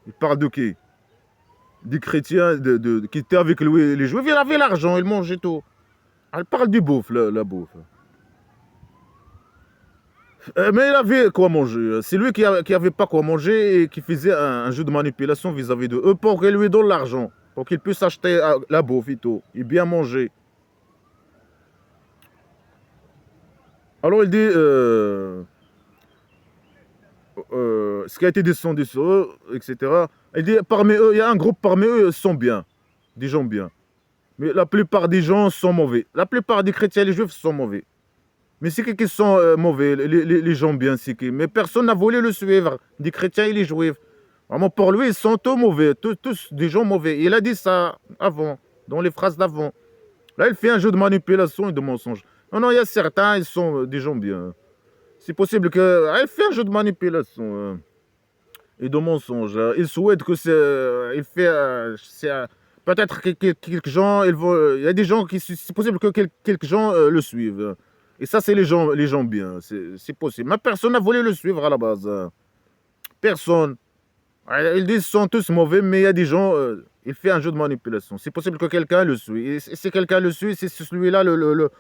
Il parle de qui? Des chrétiens qui étaient avec lui, les juifs, il avait l'argent, il mangeait tout. Elle parle du bouffe, la bouffe. Mais il avait quoi manger. C'est lui qui avait pas quoi manger et qui faisait un jeu de manipulation vis-à-vis de eux pour qu'ils lui donnent l'argent, pour qu'ils puissent acheter la bouffe et tout, et bien manger. Alors il dit, ce qui a été descendu sur eux, etc. Il dit, parmi eux, il y a un groupe parmi eux sont bien, des gens bien. Mais la plupart des gens sont mauvais. La plupart des chrétiens et les juifs sont mauvais. Mais c'est qui sont mauvais, les gens bien, c'est qui. Mais personne n'a voulu le suivre, des chrétiens et les juifs. Vraiment, pour lui, ils sont tous mauvais, tous des gens mauvais. Il a dit ça avant, dans les phrases d'avant. Là, il fait un jeu de manipulation et de mensonge. Non, non, il y a certains, ils sont des gens bien. C'est possible que... il fait un jeu de manipulation et de mensonge. Il souhaite que c'est... il fait... peut-être que quelques gens... il y a des gens qui... C'est possible que quelques gens le suivent. Et ça, c'est les gens bien. C'est possible. Mais personne n'a voulu le suivre à la base. Personne. Ils disent qu'ils sont tous mauvais, mais il y a des gens... il fait un jeu de manipulation. C'est possible que quelqu'un le suit. Et si quelqu'un le suit, c'est celui-là le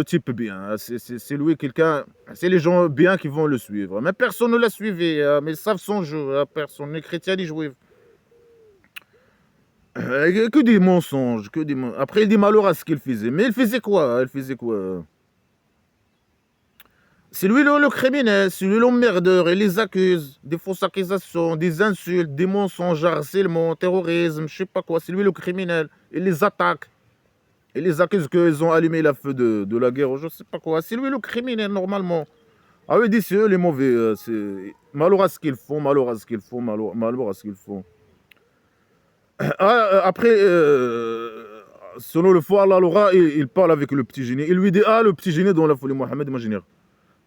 type bien. C'est lui, quelqu'un... C'est les gens bien qui vont le suivre. Mais personne ne l'a suivi. Mais ils savent son jeu. Personne. Les chrétiens, les juifs. Que des mensonges. Après, il dit malheur à ce qu'il faisait. Mais il faisait quoi? C'est lui le criminel, c'est lui l'emmerdeur, il les accuse, des fausses accusations, des insultes, des mensonges, harcèlement, terrorisme, je sais pas quoi, c'est lui le criminel, il les attaque, il les accuse qu'ils ont allumé la feu de la guerre, je sais pas quoi, c'est lui le criminel normalement. Ah oui, il dit c'est eux les mauvais, c'est malheur à ce qu'ils font, malheur à ce qu'ils font, malheur à ce qu'ils font. Après, selon le foi, Allah l'aura, il parle avec le petit génie, il lui dit, le petit génie dans la folie Mohammed, imaginaire.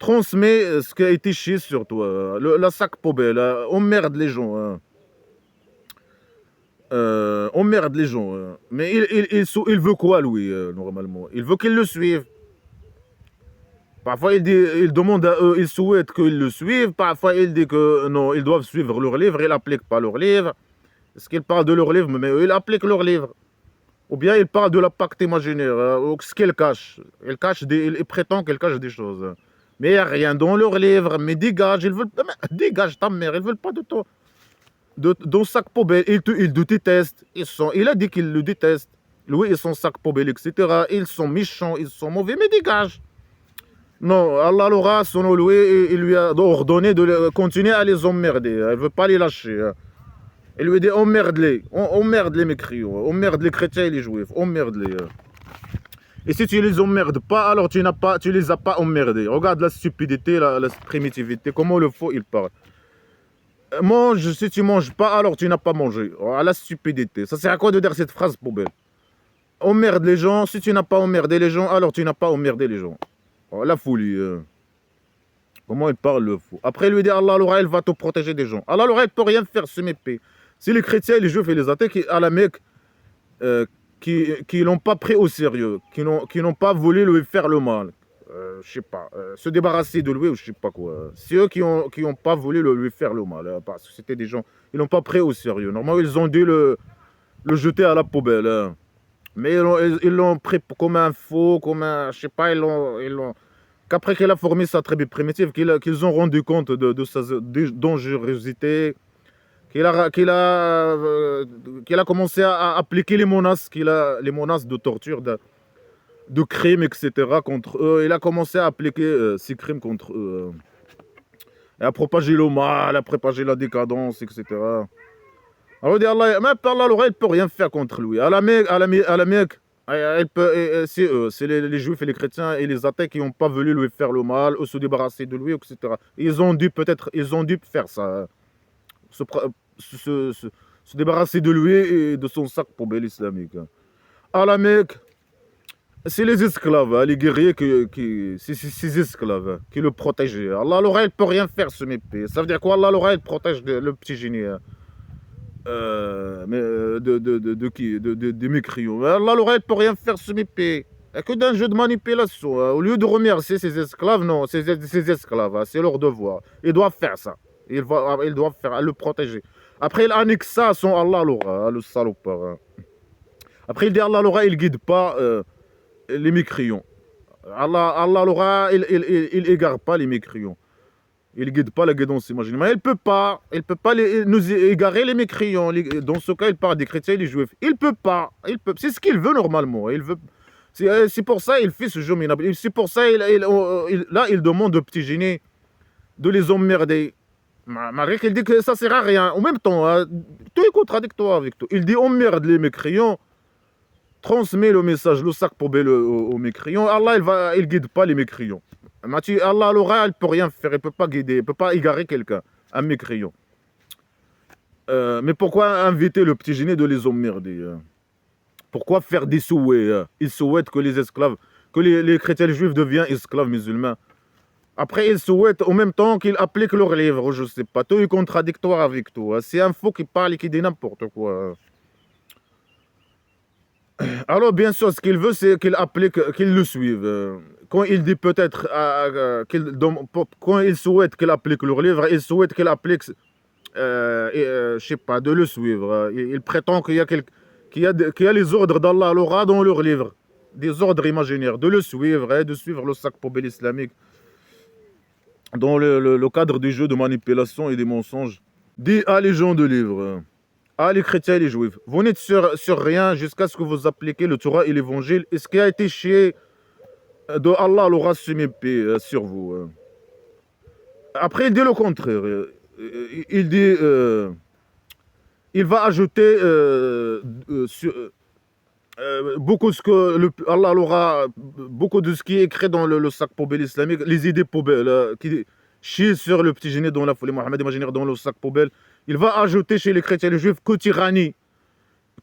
Transmets ce qui a été chié sur toi. La sac poubelle. Emmerde les gens. Emmerde les gens. Mais il veut quoi, lui, normalement? Il veut qu'ils le suivent. Parfois, il demande à eux, il souhaite qu'ils le suivent. Parfois, il dit que non, ils doivent suivre leur livre. Il n'applique pas leur livre. Est-ce qu'il parle de leur livre? Mais eux, ils appliquent leur livre. Ou bien il parle de la pacte imaginaire. Ce qu'elle cache. Il prétend qu'elle cache des choses. Mais il n'y a rien dans leur livre. Mais dégage, ils veulent... Dégage ta mère, ils veulent pas de toi. Dans sac poubelle, ils te détestent. Il a dit qu'ils le détestent. Lui et son sac poubelle, etc. Ils sont méchants, ils sont mauvais, mais dégage. Non, Allah l'aura, selon lui, il lui a ordonné de continuer à les emmerder. Il ne veut pas les lâcher. Il lui dit emmerde-les. Emmerde les mécréants. Emmerde les chrétiens et les juifs. Emmerde-les. Et si tu les emmerdes pas, alors tu les as pas emmerdés. Regarde la stupidité, la primitivité, comment le faux il parle. Mange, si tu manges pas, alors tu n'as pas mangé. Oh, la stupidité. Ça sert à quoi de dire cette phrase poubelle? Emmerde les gens, si tu n'as pas emmerdé les gens, alors tu n'as pas emmerdé les gens. Oh, la folie. Comment il parle le fou. Après il lui dit Allah l'aura, il va te protéger des gens. Allah l'aura, il peut rien faire, ce mépris. Si les chrétiens, les juifs et les athées qui à la Mecque, qui l'ont pas pris au sérieux, qui n'ont pas voulu lui faire le mal, je sais pas, se débarrasser de lui ou je sais pas quoi. C'est eux qui ont pas voulu lui faire le mal, parce que c'était des gens, ils l'ont pas pris au sérieux. Normalement, ils ont dû le jeter à la poubelle. Mais ils l'ont pris comme un faux, comme un, je sais pas, qu'après qu'il a formé sa tribu primitive, qu'ils ont rendu compte de sa dangerosité, qu'il a commencé à appliquer les menaces de torture, de crimes, etc. contre eux. Il a commencé à appliquer ces crimes contre eux. Et à propager le mal, à propager la décadence, etc. Alors, dit Allah, même Allah, il ne peut rien faire contre lui. À la Mecque, c'est eux, c'est les juifs et les chrétiens et les athées qui n'ont pas voulu lui faire le mal ou se débarrasser de lui, etc. Ils ont dû faire ça. Se, pr- se débarrasser de lui et de son sac poubelle islamique. À la Mecque, c'est les esclaves, les guerriers, c'est ces esclaves qui le protégeaient. Allah, il ne peut rien faire, ce mépris. Ça veut dire quoi? Allah, il protège le petit génie. Mais des mécrions. Allah, il peut rien faire, ce mépris. Il n'y a que d'un jeu de manipulation. Au lieu de remercier ses esclaves, non, ses esclaves, c'est leur devoir. Ils doivent faire ça. Ils doivent faire, le protéger. Après, il annexe ça à son Allah, le salopard. Après, il dit Allah, il ne guide pas les mécrions. Allah, il égare pas les mécrions. Il ne guide pas la guidance imaginaire. Mais il peut pas nous égarer les mécriants. Dans ce cas, il parle des chrétiens et des juifs. Il peut pas. C'est ce qu'il veut normalement. C'est pour ça qu'il fait ce jeu minable. C'est pour ça là, il demande au petit génie de les emmerder. Malgré qu'il dit que ça sert à rien. En même temps, hein, tout est contradictoire avec tout. Il dit emmerde les mécriants, transmet le message, le sac poubelle aux mécriants. Allah, il guide pas les mécriants. Allah, il ne peut rien faire, il ne peut pas guider, il ne peut pas égarer quelqu'un, un mécréant. Mais pourquoi inviter le petit génie de les emmerder? Pourquoi faire des souhaits? Ils souhaitent que les esclaves, que les chrétiens et les juifs deviennent esclaves musulmans. Après, ils souhaitent en même temps qu'ils appliquent leurs livres, je ne sais pas. Tout est contradictoire avec tout. C'est un faux qui parle et qui dit n'importe quoi. Alors, bien sûr, ce qu'il veut, c'est qu'il applique, qu'il le suive. Quand il dit peut-être, quand il souhaite qu'il applique leur livre, il souhaite qu'il applique, je sais pas, de le suivre. Il prétend qu'il y a les ordres d'Allah l'aura dans leur livre, des ordres imaginaires, de le suivre, de suivre le sac poubelle islamique dans le cadre du jeu de manipulation et des mensonges. Dit à les gens de livre. Ah, les chrétiens et les juifs, vous n'êtes sur rien jusqu'à ce que vous appliquez le Torah et l'évangile. Et ce qui a été chié de Allah l'aura soumis sur vous. Après, il dit le contraire. Il dit, il va ajouter beaucoup Allah l'aura, beaucoup de ce qui est écrit dans le sac poubelle islamique, les idées poubelles qui chient sur le petit génie dans la folie Mohammed imaginaire dans le sac poubelle. Il va ajouter chez les chrétiens et les juifs que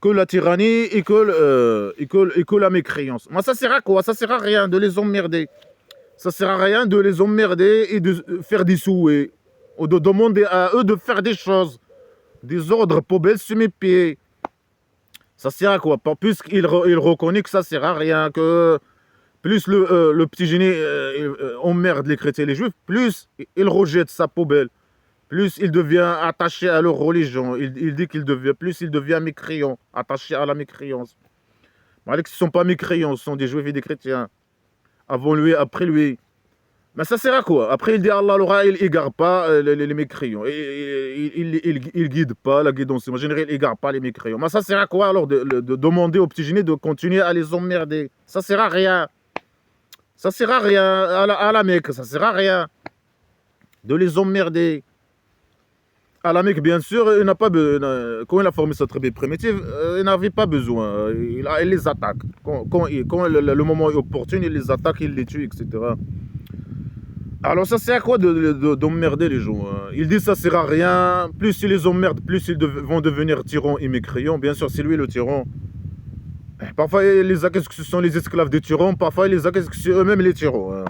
la tyrannie et que la mécréance. Mais ça sert à quoi? Ça sert à rien de les emmerder. Ça sert à rien de les emmerder et de faire des souhaits. Ou de demander à eux de faire des choses. Des ordres poubelles sur mes pieds. Ça sert à quoi? Puisqu'il reconnaît que ça sert à rien, que plus le petit génie emmerde les chrétiens et les juifs, plus il rejette sa poubelle. Plus il devient attaché à leur religion, il dit plus il devient mécréant, attaché à la mécréance. Malgré que ce ne sont pas mécréants, ce sont des juifs et des chrétiens. Avant lui, après lui. Mais ça sert à quoi? Après il dit Allah l'aura, il n'égare pas les mécréants. Il guide pas la guidance imaginaire, il n'égare pas les mécréants. Mais ça sert à quoi alors de demander au petit génie de continuer à les emmerder? Ça sert à rien. Ça sert à rien à la Mecque, ça sert à rien de les emmerder. À la Mecque, bien sûr, il n'a pas quand il a formé sa tribu primitive, il n'avait pas besoin. Il les attaque. Quand le moment est opportun, il les attaque, il les tue, etc. Alors ça sert à quoi d'emmerder les gens? Il dit ça sert à rien. Plus il les emmerde, plus ils vont devenir tyrans et mécréants. Bien sûr, c'est lui le tyran. Parfois, il les accuse que ce sont les esclaves des tyrans. Parfois, il les accuse que c'est eux-mêmes les tyrans.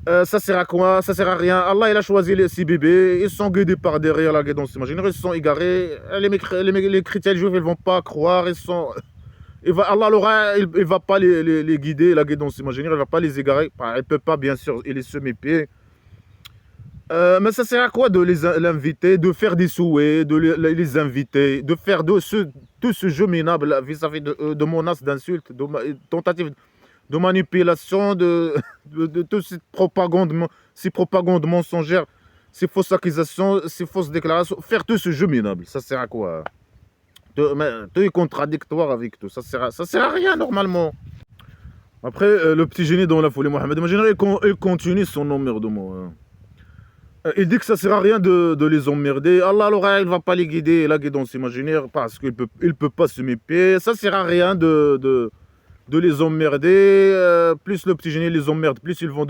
Ça sert à quoi? Ça sert à rien. Allah, il a choisi ces bébés. Ils sont guidés par derrière la guidance imaginaire. Ils sont égarés. Les chrétiens juifs, ils ne vont pas croire. Allah, il ne va pas les guider, la guidance imaginaire. Il ne va pas les égarer. Il ne peut pas, bien sûr, il est semi-pied. Mais ça sert à quoi de l'inviter, de faire des souhaits, de les inviter, de faire tout ce jeu minable vis-à-vis de menaces, d'insultes, de tentatives de manipulation, de toute ces propagandes mensongères ces fausses accusations, ces fausses déclarations, faire tout ce jeu minable, ça sert à quoi? Tout est contradictoire avec tout, ça sert à rien normalement. Après, le petit génie dans la folie Mohamed, imagine, il continue son emmerdement. Hein. Il dit que ça sert à rien de les emmerder. Allah, alors, il va pas les guider, la guidance imaginaire, parce qu'il peut pas se méfier. Ça sert à rien de les emmerder. Plus le petit génie les emmerde, plus ils vont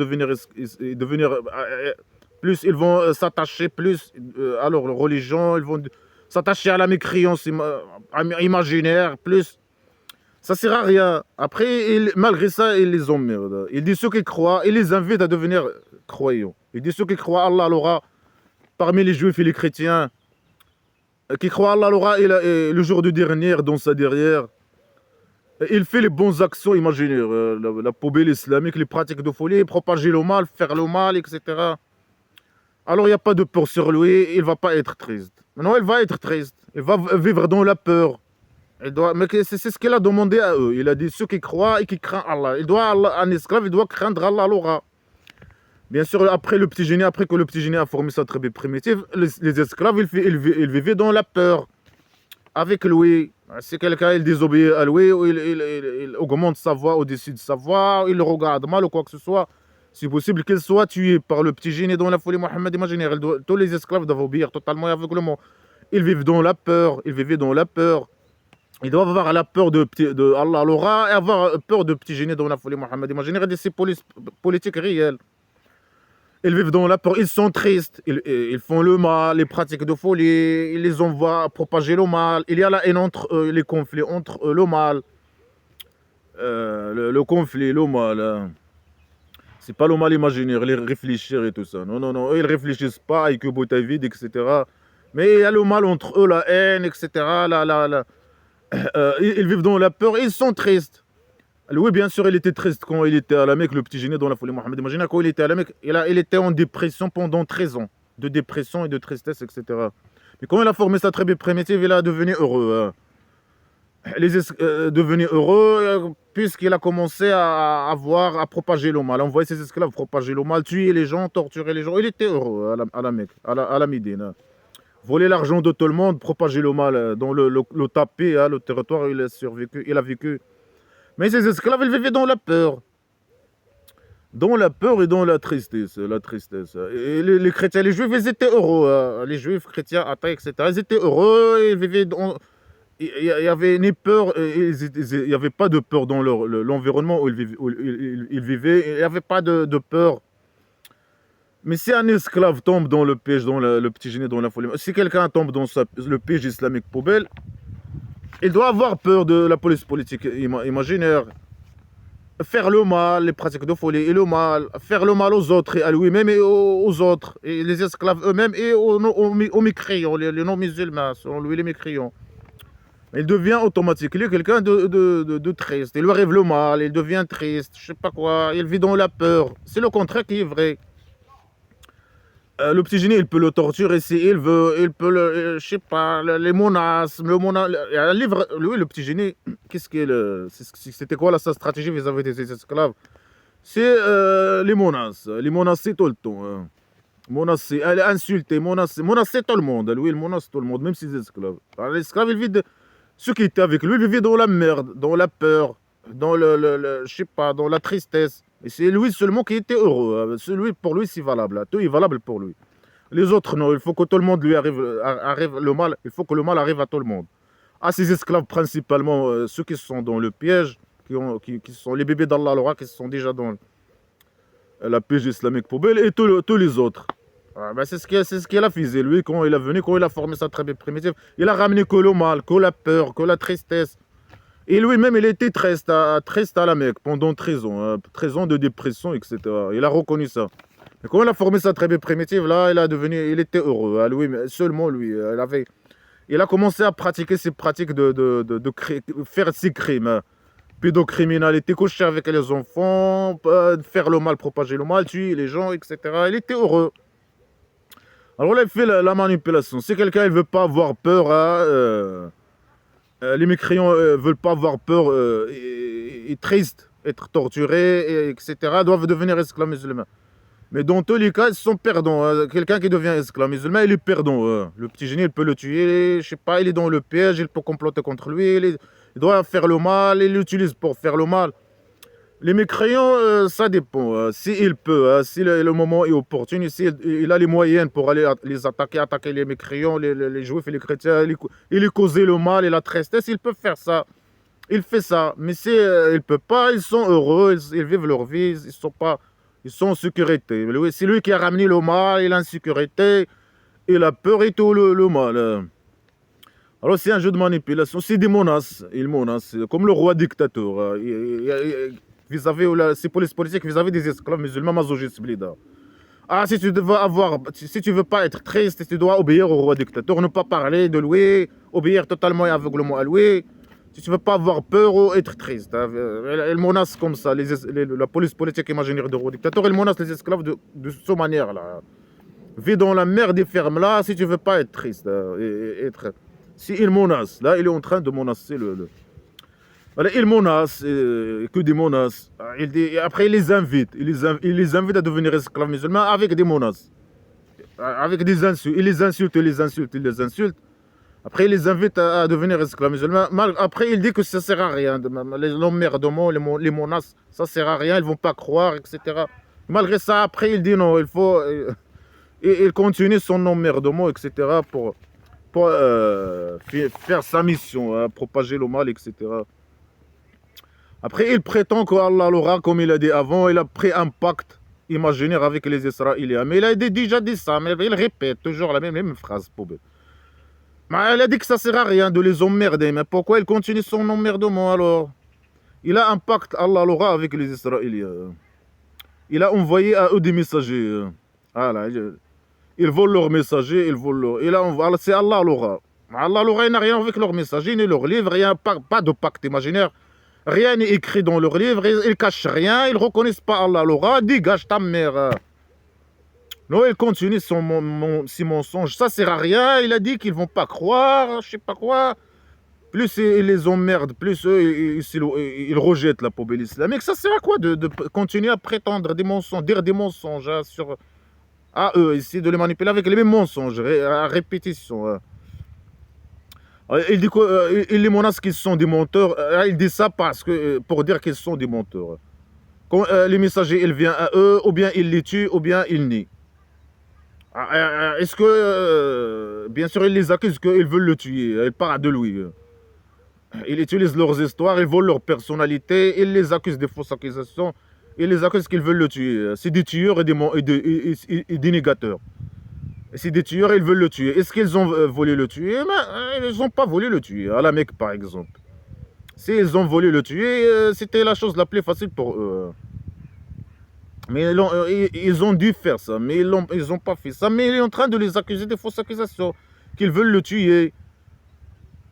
plus ils vont s'attacher plus à leur religion, ils vont s'attacher à la mécréance imaginaire, plus ça sert à rien. Après, malgré ça, il les emmerde. Il dit ceux qui croient, il les invite à devenir croyants. Il dit ceux qui croient Allah l'aura parmi les juifs et les chrétiens, qui croient Allah l'aura et le jour du dernier dans sa derrière. Il fait les bonnes actions imaginaires, la poubelle islamique, les pratiques de folie, propager le mal, faire le mal, etc. Alors il n'y a pas de peur sur lui, il ne va pas être triste. Non, il va être triste. Il va vivre dans la peur. Mais c'est ce qu'il a demandé à eux. Il a dit ceux qui croient et qui craignent Allah. Un esclave, il doit craindre Allah l'aura. Bien sûr, après que le petit génie a formé sa tribu primitive, les esclaves, ils vivaient dans la peur. Avec lui, si quelqu'un il désobéit à lui, ou il augmente sa voix au-dessus de sa voix, il le regarde mal ou quoi que ce soit, c'est possible qu'il soit tué par le petit génie dans la folie Mohammed imaginaire. Tous les esclaves doivent obéir totalement et aveuglement. Ils vivent dans la peur, ils vivaient dans la peur. Ils doivent avoir la peur de Allah l'aura et avoir peur de petit génie dans la folie Mohammed imaginaire et de ses politiques réelles. Ils vivent dans la peur, ils sont tristes, ils font le mal, les pratiques de folie, ils les envoient propager le mal. Il y a la haine entre eux, les conflits entre eux, le mal. Le conflit, le mal. Hein. C'est pas le mal imaginaire, les réfléchir et tout ça. Non, non, non, eux, ils réfléchissent pas avec vide, etc. Mais il y a le mal entre eux, la haine, etc. Ils vivent dans la peur, ils sont tristes. Oui, bien sûr, il était triste quand il était à la Mecque, le petit génie dans la folie Mohammed. Imagine quand il était à la Mecque, il était en dépression pendant 13 ans. De dépression et de tristesse, etc. Mais quand il a formé sa tribu primitive, il a devenu heureux. Devenu heureux puisqu'il a commencé à propager le mal, envoyer ses esclaves propager le mal, tuer les gens, torturer les gens. Il était heureux à la Mecque, à la Médine. Voler l'argent de tout le monde, propager le mal dans le tapis, le territoire, il a survécu, il a vécu. Mais ces esclaves, ils vivaient dans la peur. Dans la peur et dans la tristesse. Et les chrétiens, les juifs, ils étaient heureux. Les juifs, chrétiens, athées, etc. Ils étaient heureux, ils vivaient il y avait ni peur, il n'y avait pas de peur dans l'environnement où ils vivaient. Il n'y avait pas de peur. Mais si un esclave tombe dans le piège, dans le petit génie, dans la folie, si quelqu'un tombe dans le piège islamique poubelle, il doit avoir peur de la police politique imaginaire. Faire le mal, les pratiques de folie et le mal. Faire le mal aux autres et à lui-même et aux autres. Et les esclaves eux-mêmes et aux mécréants, les non-musulmans, selon lui les mécréants. Il devient automatiquement quelqu'un de triste. Il lui arrive le mal, il devient triste, je sais pas quoi. Il vit dans la peur. C'est le contraire qui est vrai. Le petit génie, il peut le torturer s'il veut, il peut je sais pas, les menaces, il y a un livre, lui, le petit génie, c'était quoi sa stratégie vis-à-vis des esclaves? C'est les menaces. Les menacer tout le temps. Hein. Menacer, insulter, menacer tout le monde. Lui, il menace tout le monde, même ses esclaves. Alors, l'esclave, ceux qui étaient avec lui, ils vivaient dans la merde, dans la peur, dans je sais pas, dans la tristesse. Et c'est lui seulement qui était heureux. Pour lui, c'est valable. Tout est valable pour lui. Les autres, non. Il faut que tout le monde lui arrive le mal. Il faut que le mal arrive à tout le monde. À ces esclaves, principalement, ceux qui sont dans le piège, qui sont les bébés d'Allah, qui sont déjà dans la piège islamique poubelle, et tous les autres. Ben c'est ce qu'il a fait. Lui, quand il est venu, quand il a formé sa tribu primitive, il a ramené que le mal, que la peur, que la tristesse. Et lui-même, il était triste à la Mecque pendant 13 ans. 13 ans de dépression, etc. Il a reconnu ça. Et quand il a formé sa tribu primitive, là, il était heureux. Lui, seulement lui. Il a commencé à pratiquer ses pratiques faire ses crimes. Pédocriminalité, coucher avec les enfants, faire le mal, propager le mal, tuer les gens, etc. Il était heureux. Alors là, il fait la manipulation. Si quelqu'un ne veut pas avoir peur, les mécréants ne veulent pas avoir peur et tristes, être torturés, etc., doivent devenir esclaves musulmans. Mais dans tous les cas, ils sont perdants. Quelqu'un qui devient esclave musulman, il est perdant. Le petit génie, il peut le tuer. Je sais pas, il est dans le piège, il peut comploter contre lui. Il doit faire le mal, il l'utilise pour faire le mal. Les mécréants, ça dépend. S'il peut, si le moment est opportun, s'il il a les moyens pour aller les attaquer les mécréants, les juifs et les chrétiens, il lui causer le mal et la tristesse, il peut faire ça. Il fait ça. Mais si il ne peut pas, ils sont heureux, ils vivent leur vie, ils sont en sécurité. C'est lui qui a ramené le mal et l'insécurité et la peur et tout le mal. Alors c'est un jeu de manipulation, c'est des menaces. Il menace, comme le roi dictateur. Vis-à-vis c'est pour les politiques vis-à-vis des esclaves musulmans masochistes. Ah, si tu veux pas être triste, tu dois obéir au roi dictateur, ne pas parler de lui, obéir totalement et aveuglement à lui. Si tu veux pas avoir peur ou être triste, elle menace comme ça, la police politique imaginaire du roi dictateur, elle menace les esclaves de cette manière-là. Vis dans la mer des fermes là, si tu veux pas être triste, si il menace, là il est en train de menacer voilà, il menace, que des menaces. Après, il les invite. Il les invite à devenir esclaves musulmans avec des menaces. Avec des insultes. Il les insulte, il les insulte, il les insulte. Après, il les invite à devenir esclaves musulmans. Après, il dit que ça ne sert à rien. L'emmerdement, les menaces, ça ne sert à rien. Ils ne vont pas croire, etc. Malgré ça, après, il dit non, il faut... il continue son emmerdement, etc. pour faire sa mission, propager le mal, etc. Après, il prétend qu'Allah l'aura, comme il a dit avant, il a pris un pacte imaginaire avec les Israéliens. Mais il a déjà dit ça, mais il répète toujours la même phrase, poubelle. Mais il a dit que ça ne sert à rien de les emmerder. Mais pourquoi il continue son emmerdement alors? Il a un pacte, Allah l'aura, avec les Israéliens. Il a envoyé à eux des messagers. Voilà, ils volent leurs messagers, ils volent leur... C'est Allah l'aura. Allah l'aura, il n'a rien avec leurs messagers, ni leurs livres, rien, pas de pacte imaginaire. Rien n'est écrit dans leur livre, ils ne cachent rien, ils ne reconnaissent pas Allah l'aura, dégage ta mère. Non, il continue ses mensonges, ça ne sert à rien, il a dit qu'ils ne vont pas croire, je ne sais pas quoi. Plus il les emmerde, plus eux, ils rejettent la poubelle islamique. Ça sert à quoi de continuer à prétendre des mensonges, dire des mensonges à eux, essayer de les manipuler avec les mêmes mensonges, à répétition. Il dit qu'il les menace qu'ils sont des menteurs. Il dit ça pour dire qu'ils sont des menteurs. Quand les messagers ils viennent à eux, ou bien ils les tuent, ou bien ils nient. Est-ce que, bien sûr, ils les accusent qu'ils veulent le tuer. Ils parlent de lui. Ils utilisent leurs histoires, ils volent leur personnalité, ils les accusent de fausses accusations. Ils les accusent qu'ils veulent le tuer. C'est des tueurs et des négateurs. C'est des tueurs, ils veulent le tuer. Est-ce qu'ils ont volé le tuer? Ils n'ont pas volé le tuer. À la Mecque, par exemple. S'ils ont volé le tuer, c'était la chose la plus facile pour eux. Mais ils ont dû faire ça. Mais ils n'ont pas fait ça. Mais il est en train de les accuser de fausses accusations. Qu'ils veulent le tuer.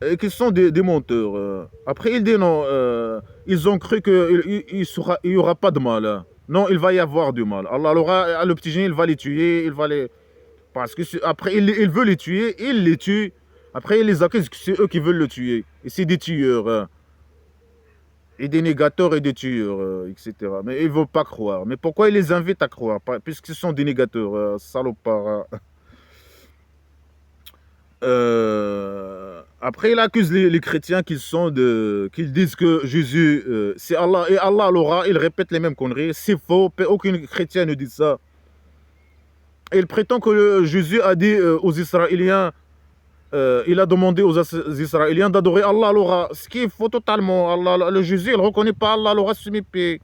Et qu'ils sont des menteurs. Après, il dit non. Ils ont cru qu'il n'y aura pas de mal. Non, il va y avoir du mal. Allah, le petit génie, il va les tuer. Il va les... Parce que après, il veut les tuer, il les tue. Après, il les accuse que c'est eux qui veulent le tuer. Et c'est des tueurs. Et des négateurs et des tueurs, etc. Mais ils ne veulent pas croire. Mais pourquoi il les invite à croire? Puisqu'ils sont des négateurs, salopards. Après, il accuse les chrétiens qu'ils disent que Jésus, c'est Allah. Et Allah l'aura, il répète les mêmes conneries. C'est faux, aucun chrétien ne dit ça. Et il prétend que Jésus a dit aux Israéliens, il a demandé aux Israéliens d'adorer Allah l'aura, ce qui est faux totalement. Le Jésus, il ne reconnaît pas Allah l'aura semi-pé.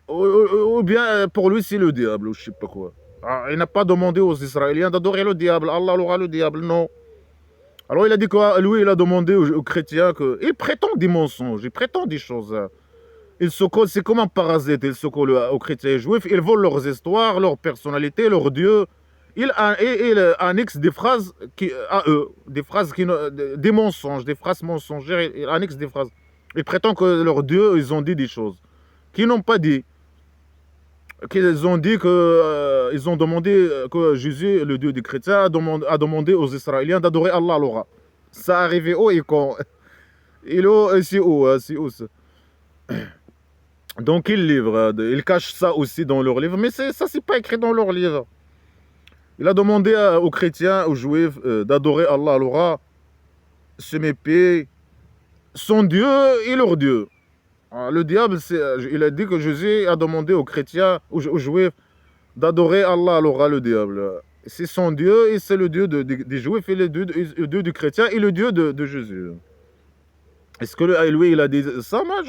Ou bien pour lui, c'est le diable, ou je ne sais pas quoi. Il n'a pas demandé aux Israéliens d'adorer le diable, Allah l'aura le diable, non. Alors il a dit quoi? Lui, il a demandé aux chrétiens il prétend des mensonges, il prétend des choses. Ils se collent, c'est comme un parasite, ils se collent aux chrétiens et juifs, ils volent leurs histoires, leur personnalité, leur Dieu. Ils annexent des phrases à eux, des mensonges, des phrases mensongères, ils annexent des phrases. Ils prétendent que leur Dieu, ils ont dit des choses qu'ils n'ont pas dit. Qu'ils ont dit ils ont demandé que Jésus, le Dieu des chrétiens, a demandé aux Israéliens d'adorer Allah l'aura. Ça arrivé où et quand? C'est où ça? Donc ils livrent, ils cachent ça aussi dans leur livre, mais ça c'est pas écrit dans leur livre. Il a demandé aux chrétiens, aux juifs d'adorer Allah. Alors, se mépaient son Dieu et leur Dieu. Le diable, il a dit que Jésus a demandé aux chrétiens, aux juifs, d'adorer Allah, alors le diable. C'est son Dieu et c'est le Dieu des juifs et le Dieu du chrétien et le Dieu de Jésus. Est-ce que lui, il a dit ça? Moi,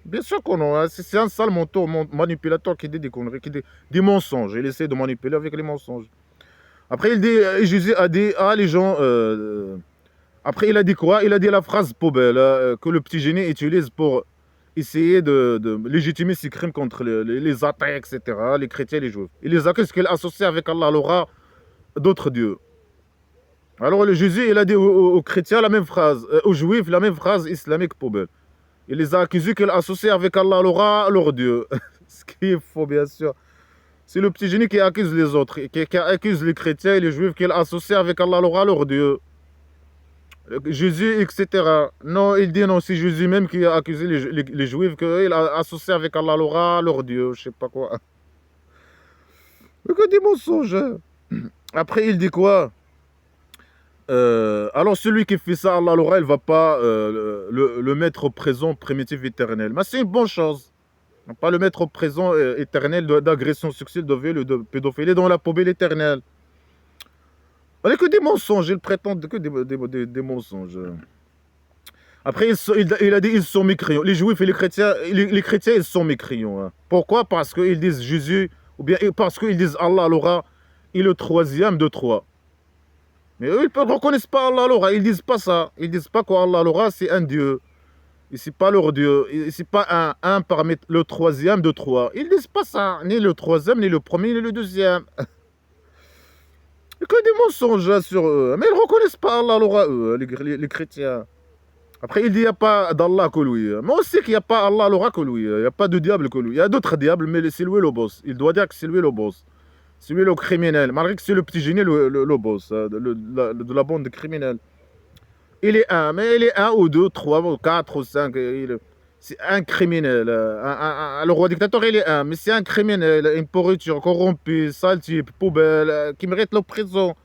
bien sûr que non. Hein. C'est un sale menteur, manipulateur qui dit des conneries, qui dit des mensonges. Il essaie de manipuler avec les mensonges. Après, il dit, Jésus a dit, ah, les gens... après, il a dit quoi? Il a dit la phrase poubelle que le petit génie utilise pour essayer de légitimer ses crimes contre les athées, etc., les chrétiens et les juifs. Il les accuse qu'il associe avec Allah l'aura d'autres dieux. Alors, le Jésus, il a dit aux chrétiens la même phrase, aux juifs la même phrase islamique poubelle. Il les a accusés qu'il associe avec Allah l'aura leur dieu. Ce qui est faux, bien sûr. C'est le petit génie qui accuse les autres, qui accuse les chrétiens et les juifs qu'il associe avec Allah l'aura leur dieu. Jésus, etc. Non, il dit non, c'est Jésus même qui a accusé les juifs qu'il a associé avec Allah l'aura leur dieu, je sais pas quoi. Mais que des mensonges. Hein. Après, il dit quoi? Alors celui qui fait ça, Allah l'aura, il va pas le mettre au présent primitif éternel. Mais c'est une bonne chose. Pas le mettre au présent éternel d'agression sexuelle, de viol, de pédophilie dans la poubelle éternelle. On n'est que des mensonges, ils prétendent que des mensonges. Après, il a dit ils sont mécréants. Les juifs et les chrétiens, ils sont mécréants. Hein. Pourquoi? Parce qu'ils disent Jésus, ou bien parce qu'ils disent Allah l'aura, est le troisième de trois. Mais eux, ils ne reconnaissent pas Allah l'aura, ils disent pas ça. Ils disent pas qu'Allah l'aura, c'est un Dieu. Et c'est pas leur Dieu. C'est pas un parmi le troisième de trois. Ils disent pas ça. Ni le troisième, ni le premier, ni le deuxième. Que des mensonges là, sur eux. Mais ils ne reconnaissent pas Allah l'aura, eux, les chrétiens. Après, il dit qu'il n'y a pas d'Allah que lui. Mais on sait qu'il n'y a pas Allah l'aura que lui. Il n'y a pas de diable que lui. Il y a d'autres diables, mais c'est lui le boss. Il doit dire que c'est lui le boss. C'est lui le criminel. Malgré que c'est le petit génie le boss de la bande de criminels. Il est un, mais il est un ou deux, trois, ou quatre, ou cinq. C'est un criminel. Le roi dictateur, il est un, mais c'est un criminel. Une pourriture, corrompu, sale type, poubelle, qui mérite la prison.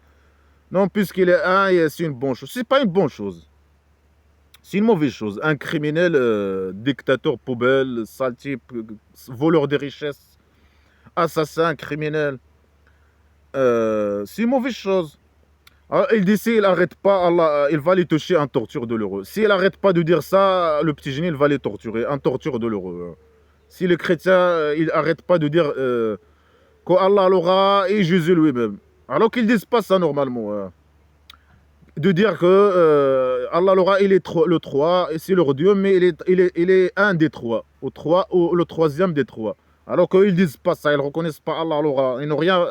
Non, puisqu'il est un, c'est une bonne chose. C'est pas une bonne chose. C'est une mauvaise chose. Un criminel, dictateur, poubelle, sale type, voleur de richesses, assassin, criminel. C'est une mauvaise chose. Alors, il dit s'il n'arrête pas, Allah, il va les toucher en torture douloureuse. S'il n'arrête pas de dire ça, le petit génie, il va les torturer en torture douloureuse. Si les chrétiens, ils n'arrêtent pas de dire qu'Allah l'aura et Jésus lui-même. Alors qu'ils ne disent pas ça normalement. Hein. De dire que Allah l'aura, il est le 3, et c'est leur Dieu, mais il est un des trois, ou le troisième des trois. Alors qu'ils ne disent pas ça, ils ne reconnaissent pas Allah l'aura, ils n'ont rien...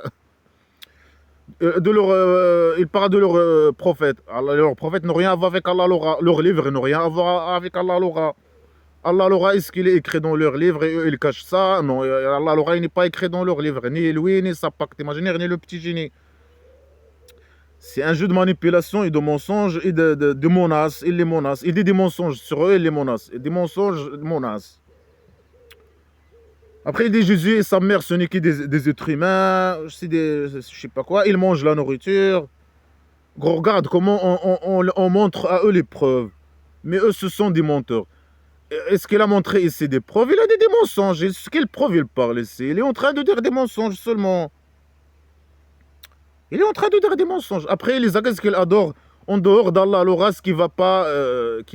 ils parlent de leur prophète. Leurs prophètes n'ont rien à voir avec Allah l'aura, leurs livres n'ont rien à voir avec Allah l'aura. Allah l'aura, est-ce qu'il est écrit dans leurs livres et eux ils cachent ça? Non, Allah l'aura, il n'est pas écrit dans leurs livres, ni lui, ni sa pacte imaginaire, ni le petit génie. C'est un jeu de manipulation et de mensonges et de menaces. Il les menace. Il dit des mensonges sur eux, il les menace. Des mensonges, menaces. Après, il dit Jésus et sa mère, ce n'est que des êtres humains. Je sais pas quoi. Ils mangent la nourriture. Regarde comment on montre à eux les preuves. Mais eux, ce sont des menteurs. Est-ce qu'il a montré ici des preuves? Il a dit des mensonges. Quelles preuves il parle ici? Il est en train de dire des mensonges seulement. Il est en train de dire des mensonges. Après, les agaces qu'il adore, en dehors d'Allah, l'aura, ce qui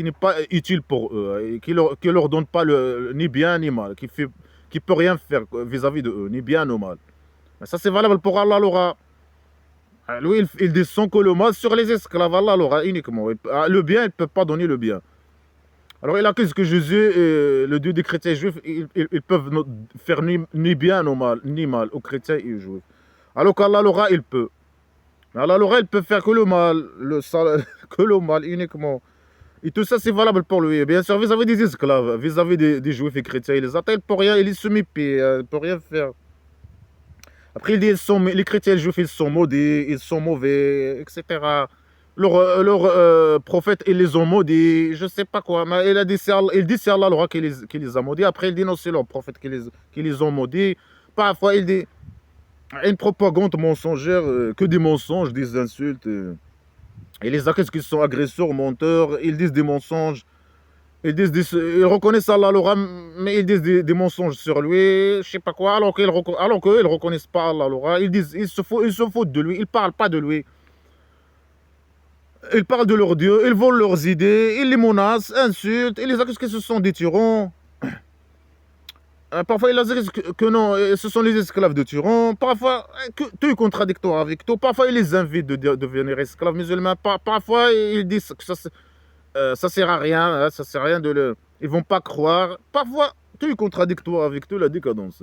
n'est pas utile pour eux, et qui leur donne pas ni bien ni mal, qui peut rien faire vis-à-vis de eux, ni bien ni mal. Mais ça, c'est valable pour Allah, l'aura. Lui, il descend que le mal sur les esclaves, Allah, l'aura, uniquement. Le bien, il ne peut pas donner le bien. Alors, il accuse que Jésus, le Dieu des chrétiens et juifs, ils peuvent faire ni bien ni mal aux chrétiens et aux juifs. Alors qu'Allah, l'aura, il peut. Allah l'aura, il peut faire que le mal, que le mal uniquement. Et tout ça, c'est valable pour lui. Bien sûr, vis-à-vis des esclaves, vis-à-vis des juifs et chrétiens, il les attaque pour rien, il se mépie, il ne peut rien faire. Après, il dit les chrétiens et les juifs, ils sont maudits, ils sont mauvais, etc. leur prophète, ils les ont maudits, je sais pas quoi. Mais il dit c'est Allah le roi qui les a maudits. Après, il dit non, c'est leur prophète qui les ont maudits. Parfois, il dit une propagande mensongère, que des mensonges, des insultes. Et les accusent qu'ils sont agresseurs, menteurs, ils disent des mensonges. Ils reconnaissent Allah le roi, mais ils disent des mensonges sur lui, je sais pas quoi, alors qu'ils reconnaissent pas Allah le roi. Ils se foutent de lui, ils parlent pas de lui. Ils parlent de leur Dieu, ils volent leurs idées, ils les menacent, insultent, ils les accusent que ce sont des tyrans. Parfois, ils accusent que non, ce sont les esclaves de tyrans. Parfois, tout est contradictoire avec tout. Parfois, ils les invitent de devenir esclaves musulmans. Parfois, ils disent que ça sert à rien, hein, ça sert à rien de le... Ils vont pas croire. Parfois, tout est contradictoire avec tout, la décadence.